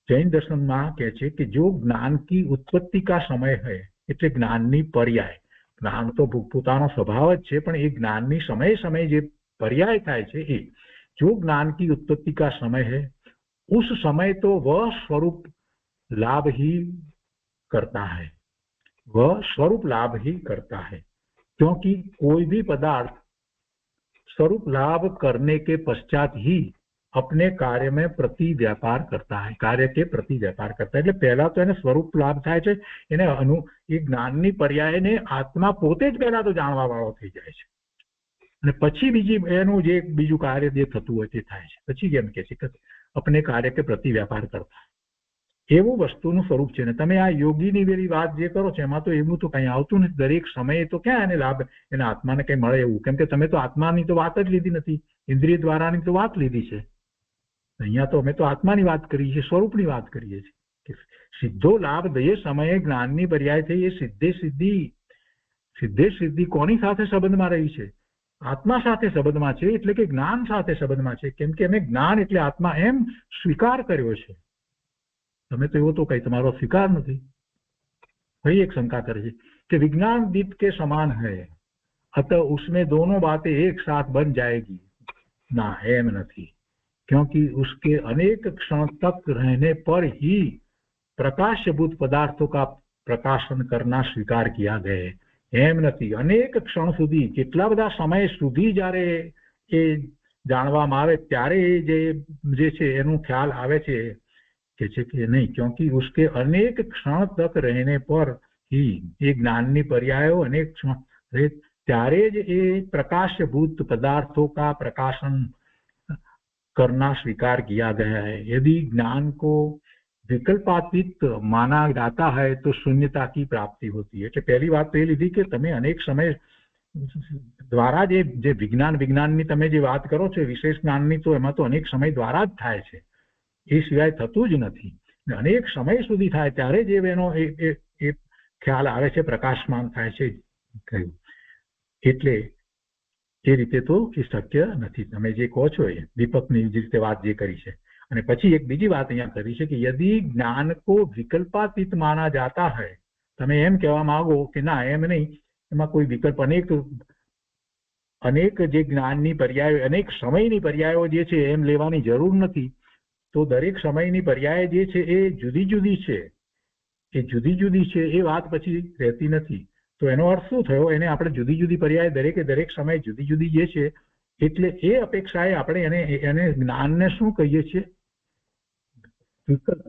જૈન દર્શનમાં કહે છે કે જો જ્ઞાન की उत्पत्ति का समय है એટલે જ્ઞાનની પર્યાય, જ્ઞાન તો પોતાનો સ્વભાવ જ છે પણ એ જ્ઞાનની સમય સમય જે पर्याय થાય છે એ जो ज्ञान की उत्पत्ति का समय है उस समय तो वह स्वरूप लाभ ही करता है, वह स्वरूप लाभ ही करता है, क्योंकि कोई भी पदार्थ स्वरूप लाभ करने के पश्चात ही अपने कार्य में प्रति व्यापार करता है, कार्य के प्रति व्यापार करता है. એટલે પહેલા તો એને સ્વરૂપ લાભ થાય છે, એને એ જ્ઞાનની પર્યાયને આત્મા પોતે જ પહેલા તો જાણવા વાળો થઈ જાય છે અને પછી એનું જે બીજું કાર્ય જે થતું હોય તે થાય છે. પછી એમ કે છે કે अपने कार्य के प्रति व्यापार करता है. એવું વસ્તુનું સ્વરૂપ છે ને તમે આ યોગીની વેલી વાત જે કરો છો એમાં તો એવું તો કઈ આવતું નથી. દરેક સમયે તો ક્યાં એને લાભ, એના આત્માને કઈ મળે એવું? કેમ કે તમે તો આત્માની તો વાત જ લીધી નથી, ઇન્દ્રિય દ્વારાની તો વાત લીધી છે. અહીંયા તો અમે તો આત્માની વાત કરીએ છીએ, સ્વરૂપની વાત કરીએ છીએ કે સીધો લાભ દઈએ સમયે જ્ઞાનની પર્યાય થઈ. એ સિદ્ધે સિદ્ધિ કોની સાથે સંબંધમાં રહી છે? આત્મા સાથે સંબંધમાં છે, એટલે કે જ્ઞાન સાથે સંબંધમાં છે. કેમ કે અમે જ્ઞાન એટલે આત્મા એમ સ્વીકાર કર્યો છે. તમે તો એવો તો કઈ તમારો સ્વીકાર નથી. वही एक शंका करे कि विज्ञान दीप के समान है अतः उसमें दोनों बातें एक साथ बन जाएगी. ना एम नहीं, क्योंकि उसके अनेक क्षण तक रहने पर ही प्रकाशभूत पदार्थों का प्रकाशन करना स्वीकार किया गया. એમ નથી, અનેક ક્ષણ સુધી કેટલા બધા સમય સુધી જ્યારે એ જાણવામાં આવે ત્યારે જે છે એનું ખ્યાલ આવે છે કે નહીં, क्योंकि उसके अनेक क्षण तक रहने पर ही એ જ્ઞાનની પર્યાયો અનેક ક્ષણ રહે ત્યારે જ એ प्रकाशभूत पदार्थों का प्रकाशन करना स्वीकार किया गया है. यदि ज्ञान को विकल्पातीत माना जाता है तो शून्यता की प्राप्ति होती है. એટલે પહેલી વાત તો એ લીધી કે તમે અનેક સમય દ્વારા જે વિજ્ઞાનની તમે જે વાત કરો છો વિશેષ જ્ઞાનની, તો એમાં તો અનેક સમય દ્વારા જ થાય છે, એ સિવાય થતું જ નથી. અનેક સમય સુધી થાય ત્યારે જ એનો એ ખ્યાલ આવે છે, પ્રકાશમાન થાય છે કહ્યું. એટલે એ રીતે તો એ શક્ય નથી. તમે જે કહો છો એ દીપકની જે રીતે વાત જે કરી છે. અને પછી એક બીજી વાત અહીંયા કરી છે કે यदि ज्ञान को विकल्पातीत माना जाता है, તમે એમ કહેવા માંગો કે ના એમ નહીં, એમાં કોઈ વિકલ્પ અનેક જે જ્ઞાનની પર્યાયો અનેક સમયની પર્યાયો જે છે એમ લેવાની જરૂર નથી. તો દરેક સમયની પર્યાય જે છે એ જુદી જુદી છે, એ જુદી જુદી છે એ વાત પછી રહેતી નથી. તો એનો અર્થ શું થયો? એને આપણે જુદી જુદી પર્યાય દરેકે દરેક સમય જુદી જુદી જે છે એટલે એ અપેક્ષાએ આપણે એને જ્ઞાનને શું કહીએ છીએ? વિકલ્પ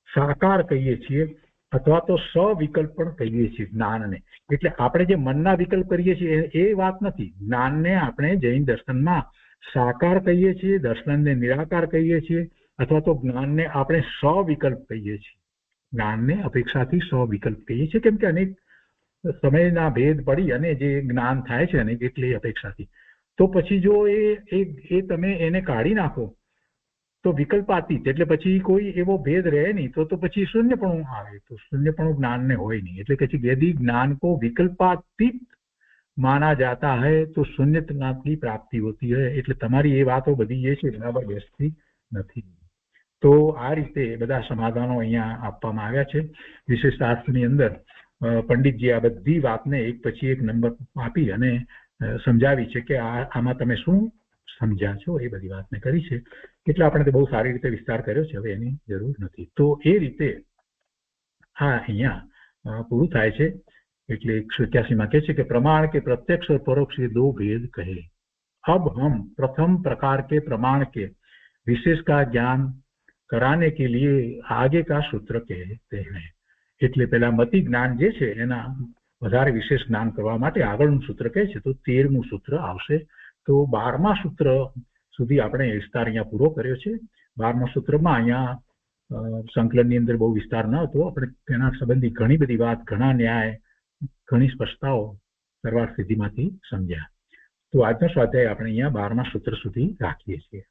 સાકાર કહીએ છીએ અથવા તો સવિકલ્પ પણ કહીએ છીએ જ્ઞાનને. એટલે આપણે જે મનના વિકલ્પ કરીએ છીએ એ વાત નથી. જ્ઞાનને આપણે જૈન દર્શનમાં સાકાર કહીએ છીએ, દર્શનને નિરાકાર કહીએ છીએ, અથવા તો જ્ઞાનને આપણે સવિકલ્પ કહીએ છીએ. જ્ઞાનને અપેક્ષાથી સવિકલ્પ કહીએ છીએ, કેમ કે અનેક સમયના ભેદ પડી અને જે જ્ઞાન થાય છે અને એટલે અપેક્ષાથી. તો પછી જો એ તમે એને કાઢી નાખો તો વિકલ્પાતીત, એટલે પછી કોઈ એવો ભેદ રહે નહીં, તો પછી શૂન્યપણું આવે. તો શૂન્યપણું જ્ઞાનને હોય નહીં. એટલે કે यदि ज्ञान को विकल्पातीत माना जाता है तो शून्यता की प्राप्ति होती है. એટલે તમારી એ વાતો બધી જે છે બરાબર બેસતી નથી. તો આ રીતે બધા સમાધાનો અહીંયા આપવામાં આવ્યા છે. વિશેષ શાસ્ત્રની અંદર પંડિતજી આ બધી વાતને એક પછી એક નંબર આપી અને સમજાવી છે કે આમાં તમે શું સમજ્યા છો, એ બધી વાતને કરી છે. એટલે આપણે બહુ સારી રીતે વિસ્તાર કર્યો છે, હવે એની જરૂર નથી. તો એ રીતે આ અહીંયા પૂરું થાય છે. એટલે 181 માં કહે છે કે प्रमाण के प्रत्यक्ष और परोक्ष ये दो भेद कहे. अब हम प्रथम प्रकार के प्रमाण के विशेष का ज्ञान कराने के लिए आगे का सूत्र कहते हैं. એટલે પેલા મતિ જ્ઞાન જે છે એના વધારે વિશેષ જ્ઞાન કરવા માટે આગળનું સૂત્ર કહે છે. તો 13મું સૂત્ર આવશે. તો 12મા સૂત્ર સુધી આપણે વિસ્તાર અહીંયા પૂરો કર્યો છે. 12મા સૂત્રમાં અહીંયા સંકલનની અંદર બહુ વિસ્તાર ન હતો. આપણે તેના સંબંધી ઘણી બધી વાત, ઘણા ન્યાય, ઘણી સ્પષ્ટતાઓ સરવાળ સિદ્ધિમાંથી સમજ્યા. તો આજનો સ્વાધ્યાય આપણે અહીંયા 12મા સૂત્ર સુધી રાખીએ છીએ.